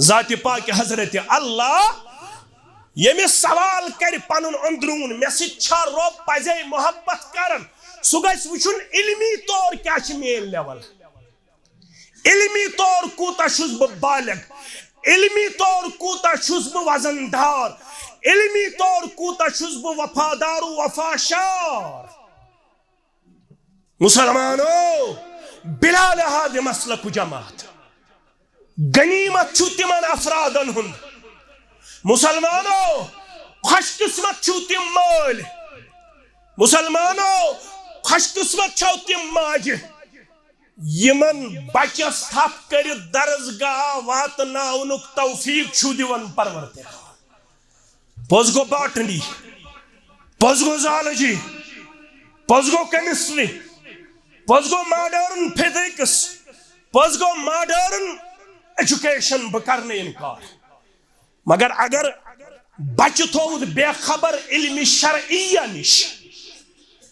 ذات پاک حضرت اللہ یمس سوال کر پنن اندرون مے سۭتۍ چھا رب پزے محبت کرن سہ گژھِ وچھن علمی طور کیا چھ میل لیول علمی طور کوتا چھس بہ بالغ علمی طور کوتا چھس بہ وزندار علمی طور کوتا چھس بہ وفادار و وفاشار مسلمانو بلا لحاظ مسلک جماعت غنیمت چھو تمن افرادن ہند مسلمانو خوش قسمت چھو تم مال مسلمانو خوش قسمت چھو تم ماجہ یمن بچس تھپ کر درسگاہ واتناونک توفیق چھو دیون پروردگار پوز گو باٹنی پوز گو زالجی پوز گو کیمسٹری پوز گو ماڈرن فزکس پوز گو ماڈرن ایجوکیشن بہ کرنے انکار مگر اگر بچہ تھوت بے خبر علم شرعیہ نش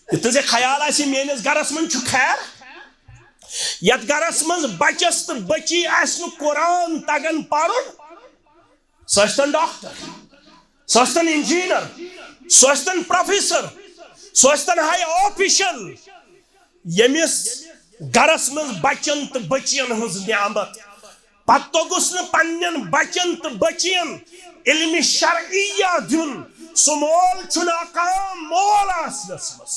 تہذ خیال آسی میانس گرس من چھ خیر یت گرس من بچس تو بچی آس قرآن تگان پرن سن ڈاکٹر سن انجینئر سن پروفیسر سن ہائی آفیشل یمس گرس من بچن تو بچین ہز نعمت پتہ توگس نا پنن بچن تو بچین علم شرعیہ دن سہ مول چھ ناکام مول آسنس مس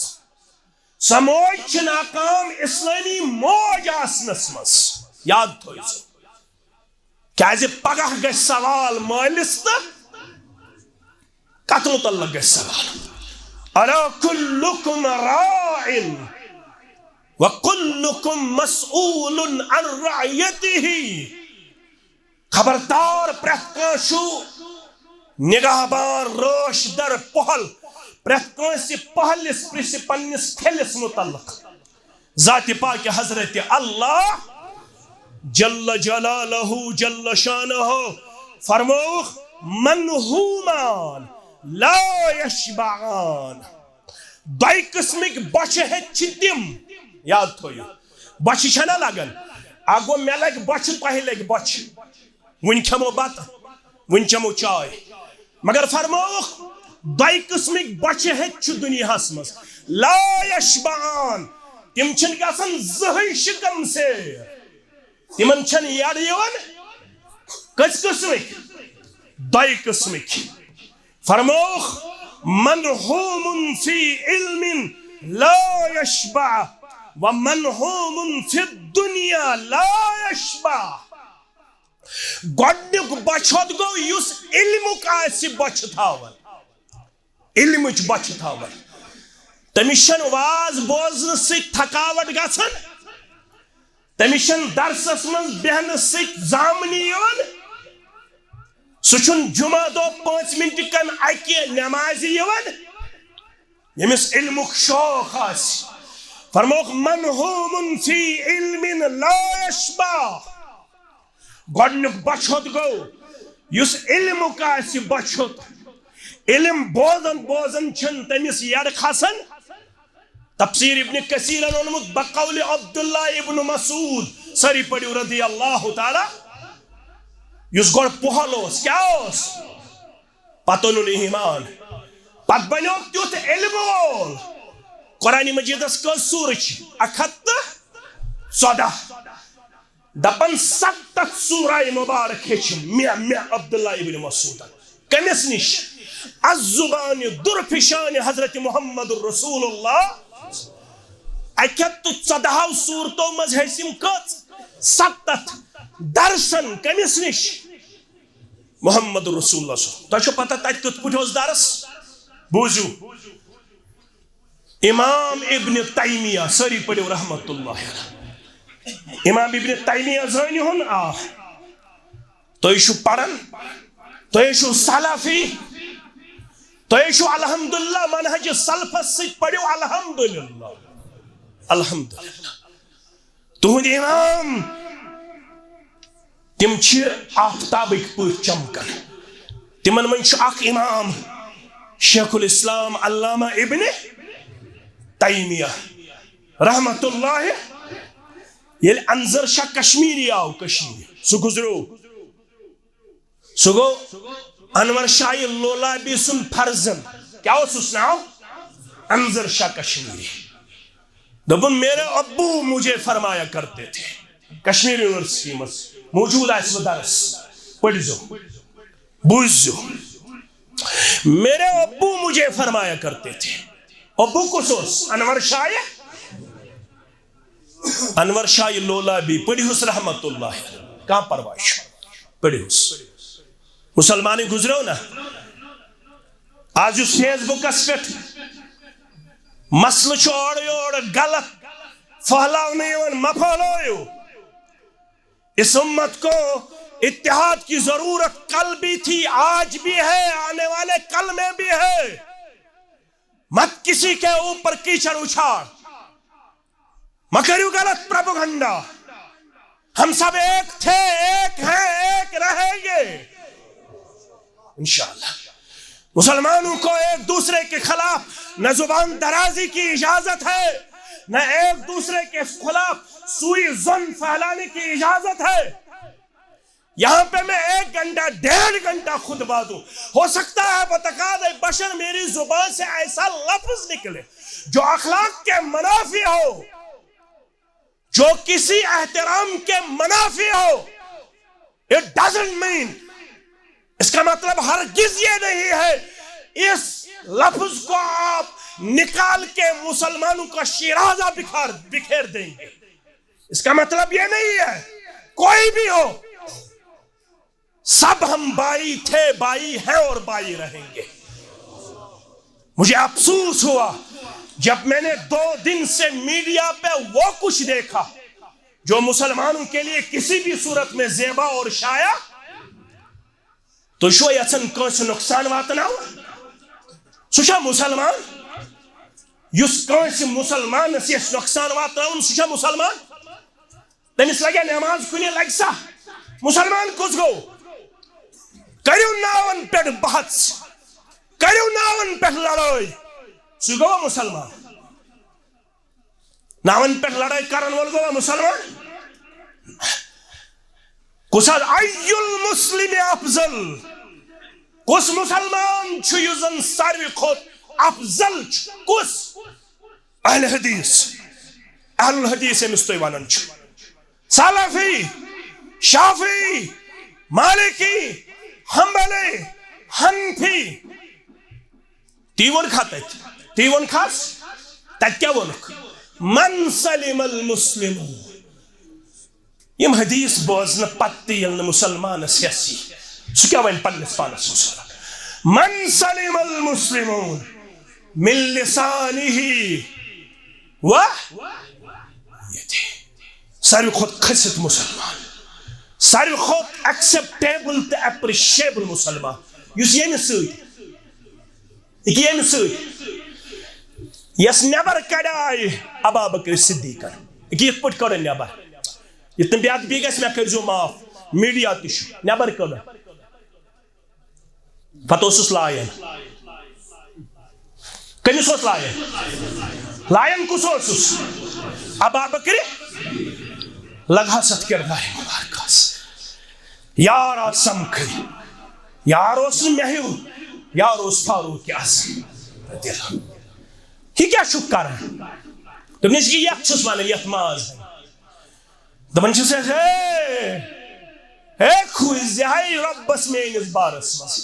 سہ موج چھ ناکام اسلامی موج آسنس مس یاد تھوئی کیازِ پگہ گژھِ سوال مالس تو کتھ متعلق گژھِ سوال الا کلکم راع وکلکم مسئول عن رعیتہ خبردار پرت کانشو نگاہ بار روش در پہل پرت کانسی پہلس پرس پنس کھلس متعلق ذات پاک حضرت اللہ جل جلالہ جل شانہ فرموخ منہومان لا یشبعان دائی قسمک بچ ہے تم یاد تھوئیو بچ چھنا لگن اگو میں لگ بچ تہ لگ بچ ون کھمو بت ون چمو چائے مگر فرموخ دائی قسمک بچ ہے دنیا مز لا یشبعان تم چھن گژھان زہی شکم سے تمن چھن یاد یوان کس قسمک دائی قسمک فرموخ منہوم فی علم لا یشبع ومنہوم فی الدنیا لا یشبع گۄڈنیُک بچت گو یس علمک آسہِ بچ تھاون علمچ بچ تھاون تمس چھن واز بوزن سۭتۍ تھکاوٹ گژھان تمس چھن درسس منٛز بیہنہٕ سۭتۍ زامنہِ یِوان سُہ چھُنہٕ جمعہ دۄہ 5 منٹہِ کن اکہِ نمازِ یِوان ییٚمِس علمُک شوق آسہِ فرموکھ منہوم فی علم لا یشبع گۄڈنیُک بچت گو یس علمک آسہِ بچت علم بوزن بوزن چھن تمس یڑ کھسان تفسیر ابن کثیرن اونمت بقول عبداللہ ابن مسعود سری پڑھو رضی اللہ تعالی یس گوڑ پہل کیا پتہ اونن ایمان پت بنو تیت علم وول قرآن مجیدس کس سورہ 114 دپن 7 سورہ مبارک ہچم عبداللہ ابن مسعود کمس نش الزبان درفشان حضرت محمد الرسول اللہ 114 صورتوں مز ہسم کت 7 درسن کمس نش محمد الرسول اللہ صلی اللہ علیہ وسلم پتہ تت کت پٹھوس درس بوزو امام ابن تیمیہ سری پڑھو رحمت اللہ امام ابن تیمیہ زانی ہون تو یہ پڑھن تو یہ سلفی تو یہ الحمدللہ منہج سلفس سے پڑھو الحمدللہ الحمدللہ تہند امام تم آفتابک پہ چمکن تمن من اخ امام شیخ الاسلام علامہ ابن تیمیہ رحمت اللہ یل انظر شاہ کشمیری آو کشمیر سو گزرو سو گو انور شاہ لولابی سن فرزن کیا ہو سناؤ انظر شاہ کشمیری دبن میرے ابو مجھے فرمایا کرتے تھے کشمیر یونیورسٹی میں موجود ہے اس درس پڑھو بوزو میرے ابو مجھے فرمایا کرتے تھے ابو کسوس انور شاہ لولابی پڑھیوس رحمت اللہ کہاں پرواش پڑھیوس مسلمانی گزرو نا آج اس فیس بک اسپیٹ مسئلہ چھوڑ یوڑ غلط پھیلاؤ نہیں مپھیلو اس امت کو اتحاد کی ضرورت کل بھی تھی آج بھی ہے آنے والے کل میں بھی ہے مت کسی کے اوپر کیچڑ اچھاڑ مکریو غلط پروپیگنڈا ہم سب ایک تھے، ایک ہیں، ایک رہیں گے انشاءاللہ۔ مسلمانوں کو ایک دوسرے کے خلاف نہ زبان درازی کی اجازت ہے، نہ ایک دوسرے کے خلاف سوئی ظن پھیلانے کی اجازت ہے۔ یہاں پہ میں 1 گھنٹہ 1.5 گھنٹہ خطبہ دوں، ہو سکتا ہے بتقاض بشر میری زبان سے ایسا لفظ نکلے جو اخلاق کے منافی ہو، جو کسی احترام کے منافی ہو۔ It doesn't mean، اس کا مطلب ہرگز یہ نہیں ہے اس لفظ کو آپ نکال کے مسلمانوں کا شیرازہ بکھیر دیں گے، اس کا مطلب یہ نہیں ہے۔ کوئی بھی ہو، سب ہم بائی تھے، بائی ہیں اور بائی رہیں گے۔ مجھے افسوس ہوا جب میں نے 2 دن سے میڈیا پہ وہ کچھ دیکھا جو مسلمانوں کے لیے کسی بھی صورت میں زیبا اور شایع تو شو یژھان کٲنٛسہِ نۄقصان واتناوُن۔ سُہ چھا مسلمان؟ یُس کٲنٛسہِ مسلمانس یژھِ نۄقصان واتناوُن سُہ چھا مسلمان؟ تٔمِس لگیا نٮ۪ماز کُنہِ لگہِ سا؟ مسلمان کُس گوٚو؟ کٔرِو ناون پٮ۪ٹھ بحث، کٔرِو ناون پٮ۪ٹھ لڑٲے، سُہ گوٚوا مسلمان؟ ناون پٮ۪ٹھ لڑٲے کرن وول گوٚوا مسلمان؟ کُس حظ ای المسلم افضل، کُس مسلمان چھُ یُس زن ساروی کھۄتہٕ افضل چھُ؟ کُس؟ اہل حدیث، اہل الحدیث ییٚمِس تُہۍ ونان چھِو، سلفی، شافعی، مالکی، حنبلی، حنفی، تی ووٚنکھا تتہِ؟ تی ووٚنکھاس؟ تتہِ کیٛاہ ووٚنُکھ؟ من سلم المسلمون۔ یم حدیث بوزنہٕ پتہٕ تہِ ییٚلہِ نہٕ مسلمانس ہٮ۪سی سُہ کیٛاہ وَنہِ پننِس پانس مسلمان؟ من سلم المسلمون من لسانه و یدیہ۔ ساروی کھۄتہٕ کھٔسِتھ مسلمان، ساروی کھۄتہٕ ایکسپٹیبل تہٕ ایپرِشیبل مسلمان یُس ییٚمہِ سۭتۍ یس نٮ۪بر کڑایہِ ابا بکر صدیقن، یِتھ پٲٹھۍ کڑن نٮ۪بر، یِتھ نہٕ بیٚیہِ گژھِ مےٚ کٔرۍزیو معاف، میڈیا تہِ چھُ نٮ۪بر کڑن، پتہٕ اوسُس لایان۔ کٔمِس اوس لایان؟ لایان کُس اوسُس؟ ابا بکر۔ لگہس اتھ کردارِ مبارکس، یار آو سمکھٕنۍ، یار اوس نہٕ مےٚ ہیوٗ، یار اوس فاروق اعظم رضی اللہ عنہ۔ یہ کیا چھُکھ کران؟ دوٚپنَس یتھ چھُس ونان یتھ ماز دپان چھُس ہے کھوٗزِ ہے رۄبس میٲنِس بارس منٛز،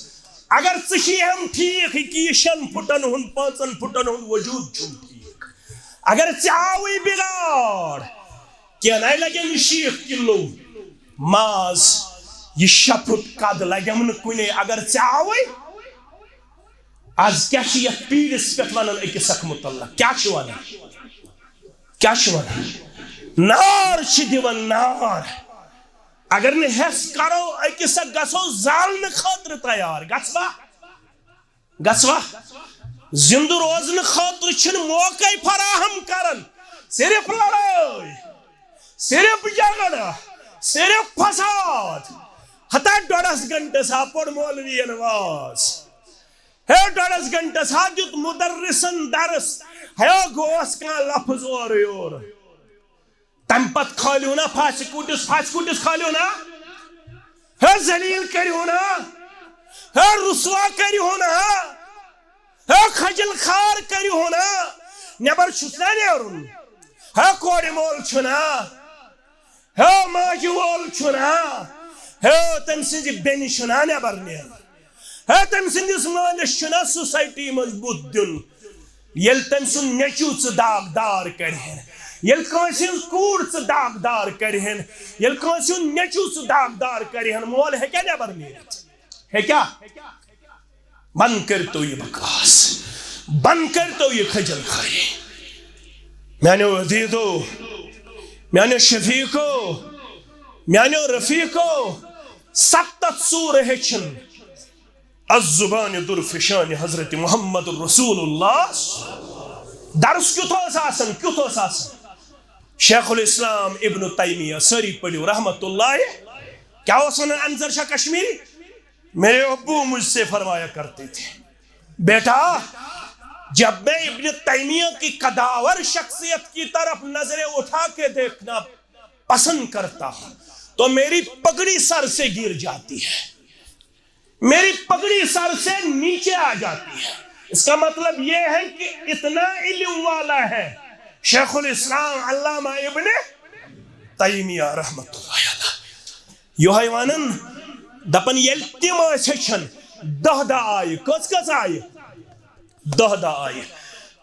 اگر ژٕ چھِہم ٹھیٖک، یہِ 6 فُٹن ہُنٛد 5 فُٹن ہُنٛد وجوٗد چھُم ٹھیٖک، اگر ژےٚ آوٕے بگاڑ کینٛہہ لگیم 60 کِلوٗ ماز، یہِ 6 فُٹ قد لگیم نہٕ کُنے، اگر ژےٚ آوٕے۔ آز کیا چھِ یتھ پیٖرِس پٮ۪ٹھ ونان أکِس اکھ متعلق، کیا چھِ ونان؟ کیا چھِ ونان؟ نار چھِ دِوان نار، اگر نہٕ ہٮ۪س کرو أکِس اکھ گژھو زالنہٕ خٲطرٕ تیار، گژھوا؟ زندٕ روزنہٕ خٲطرٕ چھِنہٕ موقعے فراہم کران، صرف لڑٲے، صرف جھگڑا، صرف فساد۔ ہتا 1.5 گھنٹس ہا پوٚر مولوین واز، ہے 1.5 گھنٹس ہا دیُت مدرسن درس، ہے گوس کانٛہہ لفظ اورٕ یورٕ، تمہِ پتہٕ کھٲلِو نا پھاسہِ کُٹِس کھٲلِو نا، ہے ذلیل کٔرِو نا، ہے رسوا کٔرِو نا، ہے خجل خار کٔرِو نا، نٮ۪بر چھُس نا نیرُن، ہے کورِ مول چھُ نا، ہے ماجہِ وول چھُ نا، ہے تٔمۍ سٕنٛزِ بیٚنہِ چھُ نا نٮ۪بر نیرُن، ہے تٔمۍ سٕنٛدِس مٲلِس چھُ نا سوسایٹی منٛز بُتھ دیُن، ییٚلہِ تٔمۍ سُنٛد نیٚچوٗ ژٕ داغدار کرِہن، ییٚلہِ کٲنٛسہِ ہٕنٛز کوٗر ژٕ داغدار کرِہن، ییٚلہِ کٲنٛسہِ ہُنٛد نیٚچوٗ ژٕ داغدار کرِہن، مول ہیٚکیٛاہ نٮ۪بر نیٖرِتھ؟ ہیٚکیٛاہ؟ بنٛد کٔرۍتو یہِ بکواس، بنٛد کٔرۍتو یہِ خجل خٲری۔ میٛانیو عزیٖزو، میٛانیو شفیٖقو، میٛانیو رفیٖقو، 7 سورٕ ہیٚچھِن الزبان درفشان حضرت محمد رسول اللہ۔ درس کیُتھ اوس آسان، کیُتھ اوس آسان؟ شیخ الاسلام ابن تیمیہ سری پڑھو رحمت اللہ. کیا انظر شاہ کشمیری؟ میرے ابو مجھ سے فرمایا کرتے تھے بیٹا جب میں ابن تیمیہ کی قداور شخصیت کی طرف نظریں اٹھا کے دیکھنا پسند کرتا ہوں تو میری پگڑی سر سے گر جاتی ہے, میری پگڑی سر سے نیچے آ جاتی ہے. اس کا مطلب یہ ہے کہ اتنا علم والا ہے شیخ الاسلام علامہ ابن تیمیہ رحمت اللہ علیہ. یہ ونن دپن یل تم ہچن دہ دہ آئی کس کس آئی دہ دہ آئی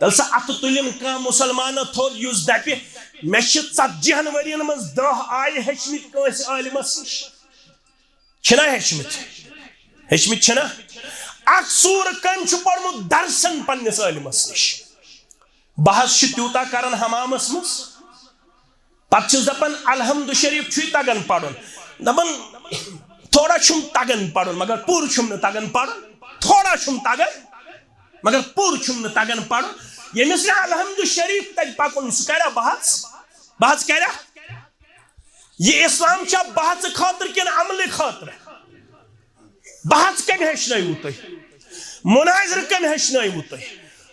تل سا ات تلن کا مسلمان تھود یس دپ مے 40 ورین مز 10 آئی ہچمت کنس عالمس نش چھنا ہچمت چھنا اخ سور کم چھ پڑمت درسن پنس عالمس نش بحث تیوتا کرن حمامس مز پتہ چھس دپان الحمد شریف چھ تگان پڑھن دپان تھوڑا چھم تگان پڑھن مگر پور چھم نہ تگان پڑھن تھوڑا چھم تگان مگر پور چھم نہ تگان پڑھن یمس الحمد شریف تج پکن سہ کرا بحث کرا یہ اسلام چھا بحث خاطر کن عمل خاطر بحث کم ہیچنو تھی مناظر کم ہیچنو تھی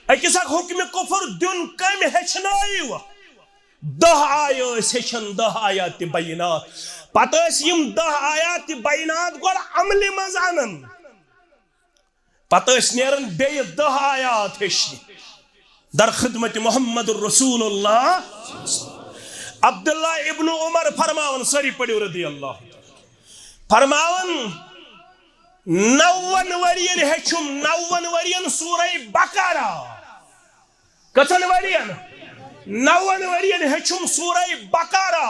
اکس اک حکم کفر دن کم ہیچنو 10 آیہ ہیچن 10 آیات بینات پتہ یم 10 آیات بینات گوڑ عمل مز انن پتہ نیرن بی 10 آیات ہیچن در خدمت محمد الرسول اللہ عبداللہ ابن عمر فرماون سری پڑھو رضی اللہ فرماون 90 ورین ہیچم 90 ورین سورہ بقرہ کتن ورین 90 ورین ہیچم سورہ بقرہ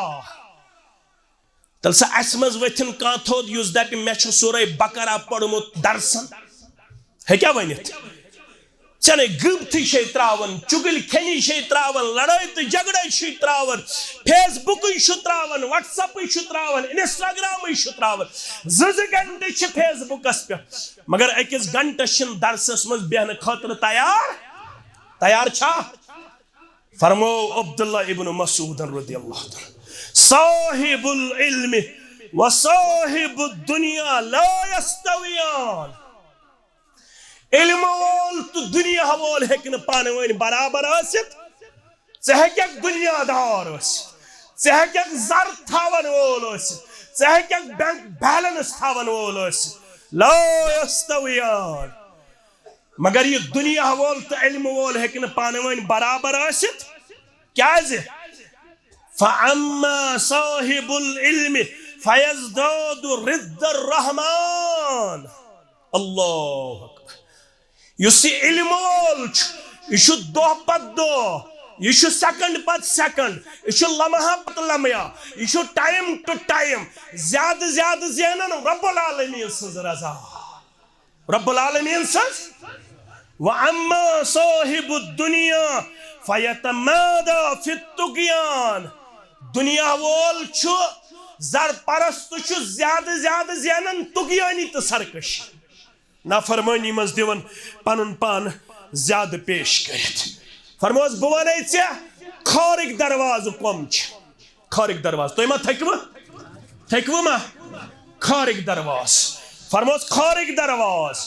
تل سا اسمز ویتن کان تھود یوز دپی میں چھو سورہ بقرہ پڑھمت درسن ہے کیا ونیت چنے گبتی شے تراون چگل کھنی شے تراون لڑائی تو جگڑائی شے تراون فیس بک شے تراون واٹس اپ شے تراون انسٹاگرام شے تراون زز گھنٹے چھ فیس بکس پہ مگر اکس گھنٹہ شن درسس مز بیہن خاطر تیار چھا فرمو عبداللہ ابن مسعود رضی اللہ عنہ صاحب العلم و صاحب الدنیا لا یستویان علم وول تو دنیا وول ہیکن پانوین برابر آسد ژے ہیکیک دنیا دار ژے ہیکیک زر تھاون وول ژے ہیکیک بینک بیلنس تھاون وول لا یستویان مگر یہ دنیا وول تو علم وول ہیکن پانوین برابر آسد کیا زی فَأَمَّا صَاحِبُ الْعِلْمِ فَيَزْدَادُ رِدَّ الرَّحْمَانِ اللہ اکبر یس علم وول یہ دہ پت دہ یہ سیکنڈ پت سیکنڈ یہ لمحہ پت لمحہ یہ ٹائم ٹو ٹائم زیادہ زیادہ زینن رب العالمین سز رضا رب العالمین سز وَأَمَّا صَاحِبُ الدُّنْيَا فَيَتَمَادَى فِي الطُّغْيَانِ دنیا وول چھو زر پرست چھو زیادہ زیادہ زینن طغیانی تو سرکش نافرمانی مز دیون پنن پان زیادہ پیش کرت فرموز بوانے ژے کھارک دروازہ کم چھ کھارک دروازہ تو ما تھکو ما کھارک دروازہ فرموز کھارک دروازہ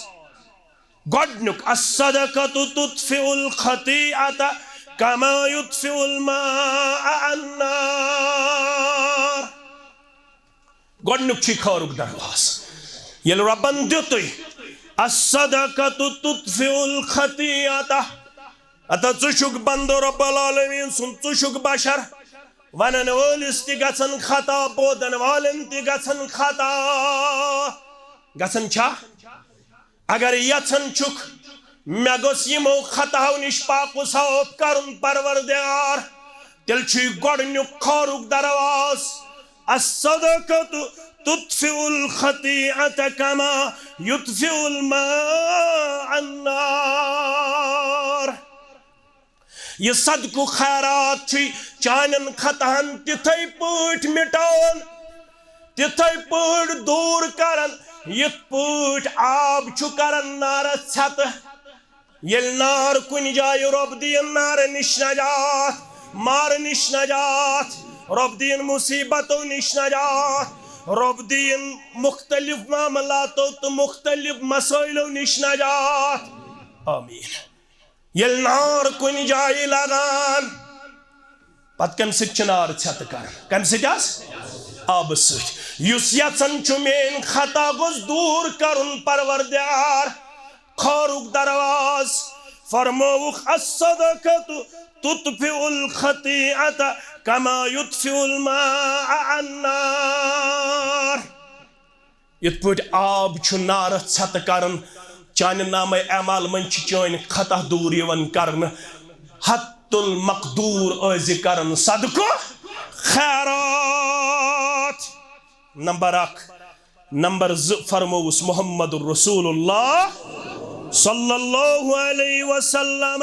گۄڈنیُک الصدقۃ تطفئ الخطیئۃ کما یطفئ الماء النار گۄڈنیُک چھ کھارک دروازہ ییٚلہِ رۄبن دیُتُے الصدقۃ تطفئ الخطیئۃ اتا ژٕ چھُکھ بندٕ رب العالمین سُنٛد ژٕ چھُکھ بشر ونن وٲلِس تہِ گژھن خطا بودن والٮ۪ن تہِ گژھن خطا گژھن چھا اگر یژھن چھُکھ مےٚ گوٚژھ یِمو خطاہو نِش پاک و صاف کرُن پروردگار تیٚلہِ چھُے گۄڈنیُک کھارُک دروازٕ الصدقۃ تطفئ الخطیئۃ کما یطفئ الماء النار یہ صدقہ خیرات چھُے چانٮ۪ن خطاہن تِتھے پٲٹھۍ مٹاوان تِتھے پٲٹھۍ دوٗر کران یِتھ پٲٹھۍ آب چھُ کران نارس ژھٮ۪تہٕ ییٚلہِ نار کُنہِ جایہِ رۄب دِیِن نارٕ نِش نجات مار نش نجات رب دین مصیبتوں نش نجات رب دین مختلف معاملاتوں تو مختلف مسائلوں نش نجات آمین یل نار کن جائے لگان پت کم ست نار ھت کر کم ست آب ست یس یژن مین خطا گوس دور کرن پروردگار خارک درواز فرموک الصدقۃ تطفئ الخطیئۃ کما یطفئ الماء النار یت پٹ آب چھ نار ھت کرن چانہ نامہ اعمال من چین خطا دور یوان کرن حت المقدور از کرن صدقہ خیرات نمبر 1 نمبر 2 فرموس محمد الرسول اللہ صلی اللہ علیہ وسلم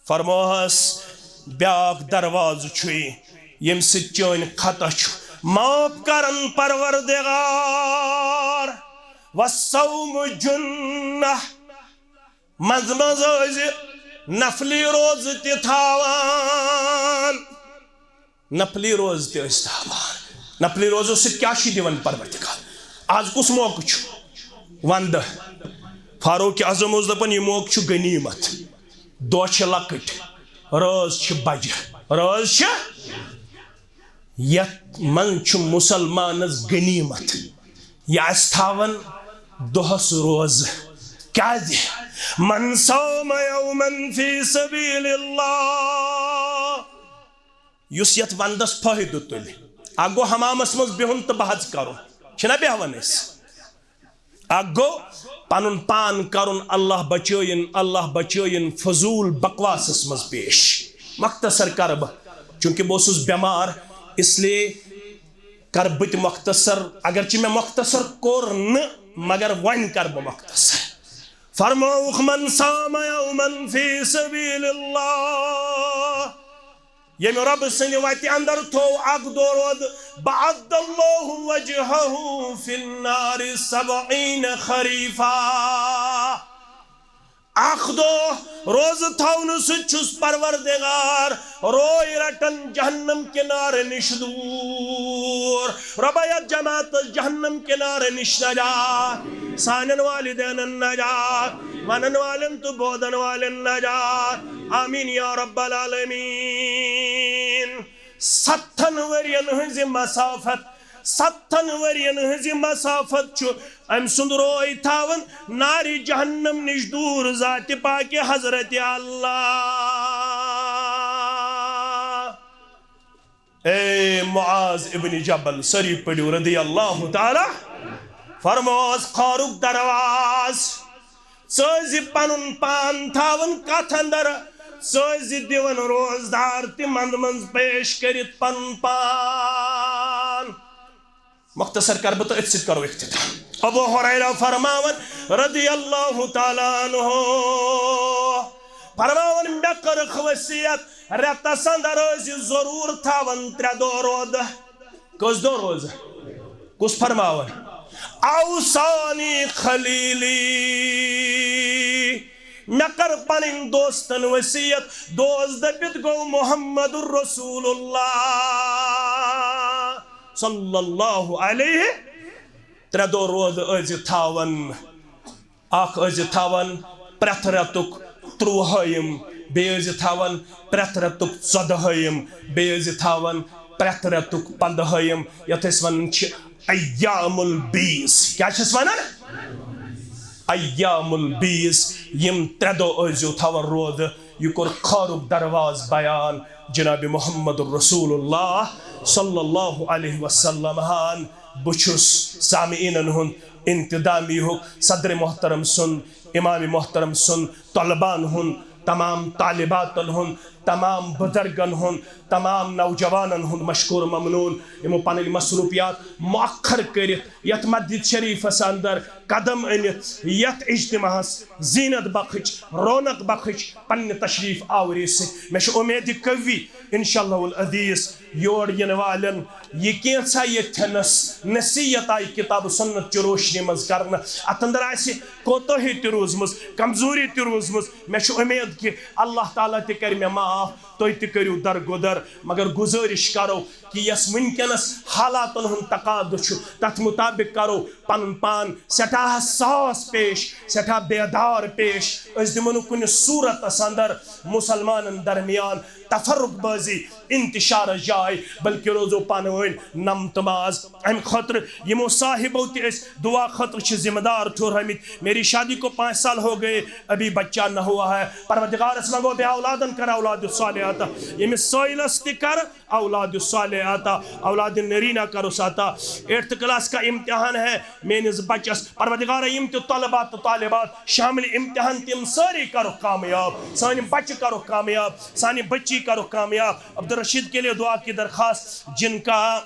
فرموس بیاک درواز چھوئی یم ست چین خطا چھ معاف کرن پروردگار والصوم جنہ مز مز نفلی روز تی تھاوان نفلی روز تی تھاوان نفلی روزو ست کیا شی دیون پروردگار آج کس موقع چھ وند فاروق اعظم اوس دپان یہ موقع چھ غنیمت دو چھ لکٹ روز چھ بجہ روز چھ یت من چھ مسلمانس غنیمت یہ تھاون دہس روز کیا من صوم یوما فی سبیل اللہ یس یت وندس فائدہ تل اگو حمامس مز بہن تو بحث کرو چھنا بیہوان اس اگو پنن پان کرن اللہ بچوین فضول بکواسس مز پیش مختصر کرب چونکہ بہت بیمار اس لیے کر بت مختصر اگرچہ میں مختصر کور مگر ون کر بہ مختصر فرموک من صام یوما فی سبیل اللہ یم رب سند وتہ اندر تھو اک دو رود بعد اللہ وجہہ فی النار 70 خریفا اخ دو روز تھون سچس پروردگار روئی رٹن جہنم کنار نش دور ربیت جماعت جہنم کنار نش نجات سانن والدین النجات منن والن تو بودن والن نجات آمین یا رب العالمین 7 ورین ہنز مسافت 7 ورین ہنز مسافت چھو ام سند روئی تھاون ناری جہنم نش دور ذات پاک حضرت اللہ اے معاذ ابن جبل سری پڑیو رضی اللہ تعالی فرموس خارک درواز سوزی پنن پان تھاون کتھ اندر سوزی دیون روزدار تی مند منز پیش کرت پنن پان مختصر کر بتا اتسید کرو اختتام ابو حریرہ فرماون رضی اللہ تعالیٰ عنہ فرماون مکر وصیت رتس اندر ضرور تھاون 3 دو روز کس دو روز کس فرماون اوصانی خلیلی مکر پنن دوستن وصیت دوست دپت گو محمد الرسول اللہ صلی اللہ علیہ 3 دو روز از تھاون اخ از تھاون پرت رتک 30 بی از تھاون پرت رتک 14 بی از تھاون پرت رتک 15 یت اس ون چھ ایام البیس کیا چھس ونان ایام البیس یم 3 دو از تھاون روز یہ کور خارک درواز بیان جناب محمد الرسول اللہ صلی اللہ علیہ وسلم ہان بچس سامعین ہن انتدامی ہو صدر محترم سن امام محترم سن طلبان ہن تمام طالباتن ہن تمام بزرگن ہن تمام نوجوانن ہن مشکور ممنون یمو پنن مصروفیات مؤخر کرت یت مسجد شریف اندر قدم انت یت اجتماع زینت بخچ رونق بخچ پن تشریف آوری سے میں امید قوی انشاءاللہ العزیز یور ین والن یہ کینسا یتھنس نصیحت آئی کتاب سنت چی روشنی مز کرنا ات اندر آسی کوتاہی تہ روزمز کمزوری تہ روزمز میں چھ امید کہ اللہ تعالیٰ تہ کر میں معاف تُہۍ تہ کٔرِو درگُدر مگر گزٲرِش کرو کہ یس ونکس حالاتن ہند تقاضہٕ چھُ تتھ مطابق کرو پن پان سٹھاہ ساس پیش سٹھاہ بیدار پیش اس دمو نہٕ کُنہِ صورتس اندر مسلمانن درمیان تفرق بازی انتشار جائے بلکہ روزو پانوین نم تماز ام خطر یمو صاحبو تیس دعا خطر چھ ذمہ دار ٹھور ہمیں میری شادی کو 5 سال ہو گئے ابھی بچہ نہ ہوا ہے پروردگار اس منگو بے اولادن کر اولاد صالحاتا یمس سوئلس تکر اولاد صالحاتا اولاد نرینہ کرو ساتا 8th کلاس کا امتحان ہے مینز بچس پروردگار یم تے طلبات طالبات شامل امتحان تم ساری کرو کامیاب سانی بچ کرو کامیاب سانی بچی کرو کامیاب عبدالرشید کے لیے دعا کی درخواست جن کا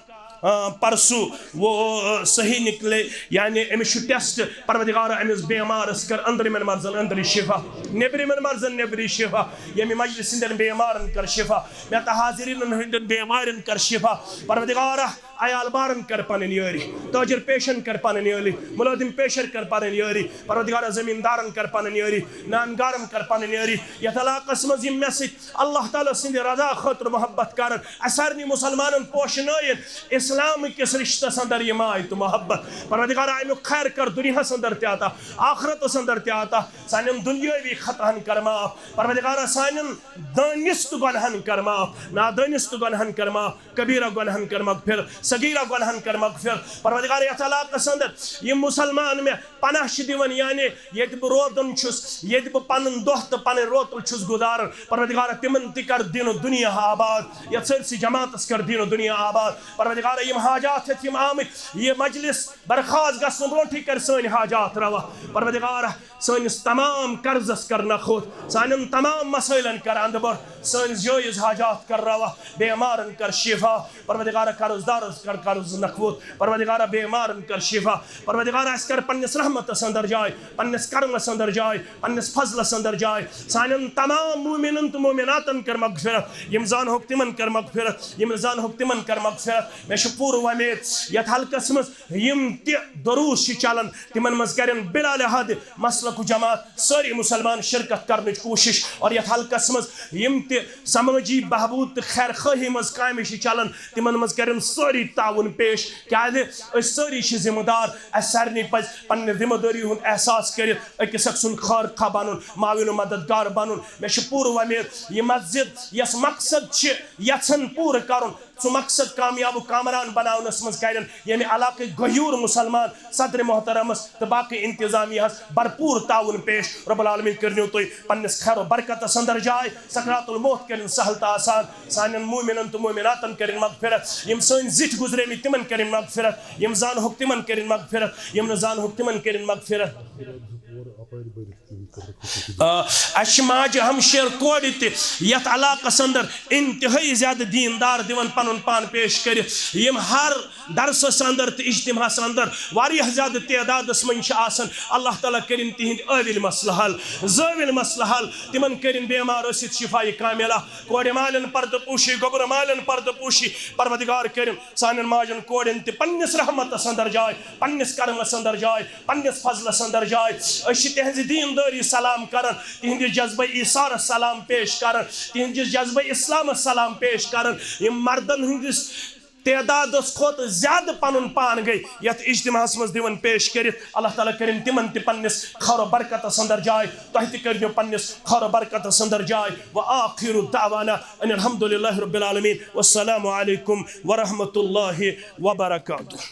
پرسو وہ صحیح نکلے یعنی امس ٹیسٹ پروردگار امس بیمارس کر اندر من مرزن اندری شفا نبری من مرزن نبری شفا یمی مجلس اندر بیمارن کر شفا میتا حاضرین ہندن بیمارن کر شفا پروردگار عیال بارن کر پانن یاری تاجر پیشن کر پانن یاری ملازم پیشر کر پانن یاری پروردگار زمیندارن کر پانن یاری نانگارن کر پانن یاری یت علاقس مز یم مس اللہ تعالی سند رضا خاطر محبت کرن اسارنی مسلمانن پوشنائن اسلام کس رشتہ اندر یہ مائی تو محبت پروردگار امیو خیر کر دنیا اندر تہ آتا آخرت اندر تہ آتا سانن دنیاوی خطاہن کر معاف پروردگار سانن دانست گنہن کر معاف نادانست گنہن کر معاف کبیرہ گنہن کر مغفر صغیرہ گنہن کر مغفر پروردگار یت علاقس اندر یہ مسلمان میں پناہ چھ دیون یعنی یت بہ روزن چھس یت بہ پنن دۄہ تہ پنن روتل چھس گزارن پروردگار تمن تہ کر دین و دنیا آباد یت سرسی جماعتس کر دین و دنیا آباد پروردگار یم حاجات ہے یم آمت یہ مجلس برخاست گژھن برونٹھی کر سٲنۍ حاجات روا پروردگار سٲنِس تمام قرضس کر نخوت سانن تمام مسائلن کر اندبر سٲنِس جٲیز حاجات کر روا بیمارن کر شفا پروردگار قرض دارس کر قرض نخوت پروردگار بیمارن کر شفا پروردگار اس کر پنس رحمتس اندر جائے پنس کرمس اندر جائے پنس فضلس اندر جائے سانن تمام مومنن تو مومناتن کر مغفرت یم زان ہوک تمن کر مغفرت یم زان ہوک تمن کر مغفرت میں پور ومید یت حلقس مز یم تہ دروس چلان تمن مز کرن بلا لحاظ مسلک جماعت ساری مسلمان شرکت کرنے کوشش اور یت حلقس مز یم تہ سماجی بہبود تو خیر خواہی مز کامہ چلان تمن مز کرن ساری تعاون پیش کیازِ اس ساری ذمہ دار اس سارنی پز پنہ ذمہ داری ہند احساس کرت اکس اک سن خار خواہ بنن معاون و مددگار بنن میں پور ومید یہ مسجد یس مقصد یژھن پور کرن سو مقصد کامیاب و کامران بناونس مز کرن یعنی علاقہ غیور مسلمان صدر محترمس تو باقی انتظامیہ بھرپور تعاون پیش رب العالمین کرنیو تو پنس خیر و برکت اندر جائے سکرات الموت کرن سہل تا آسان سانن مومنن تو مومناتن کرن مغفرت یم سن زٹ گزرے می تمن کرن مغفرت یم زان حق تمن کرن مغفرت یم زان حق تمن کرن مغفرت اشماج ہمشیر کوڑ یت علاقس اندر انتہائی زیادہ دیندار دیون پنن پان پیش کرت یم ہر درسس اندر تو اجتماعس اندر واریاہ زیادہ تعدادس من آسان اللہ تعالیٰ کرن تہند عاویل مسئلہ حل زاویل مسئلہ حل تمن کرن بیمار ٲسِتھ شفائی کاملہ کورِ مالن پردٕ پوشی گوبر مالن پردٕ پوشی پروردگار کرن سانن ماجن کوڑن تہ پنس رحمتس اندر جائے پنس کرمس اندر جائے پنس فضلس اندر جائے اس تہذ دینداری سلام کرن تہندس جذبہ ایثار سلام پیش کرن تہندس جذبہ اسلام سلام پیش کرن یم مردن ہندس تعداد کھوت زیادہ پنن پان گئی یت اجتماعس مز دیون پیش کرت اللہ تعالیٰ کرن تمن تہ پنس خیر و برکتس اندر جائے تہ تہ کرنیو پنس خیر و برکتس اندر جائے وآخر دعوانا ان الحمد للہ رب العالمین والسلام علیکم ورحمۃ اللہ وبرکاتہ.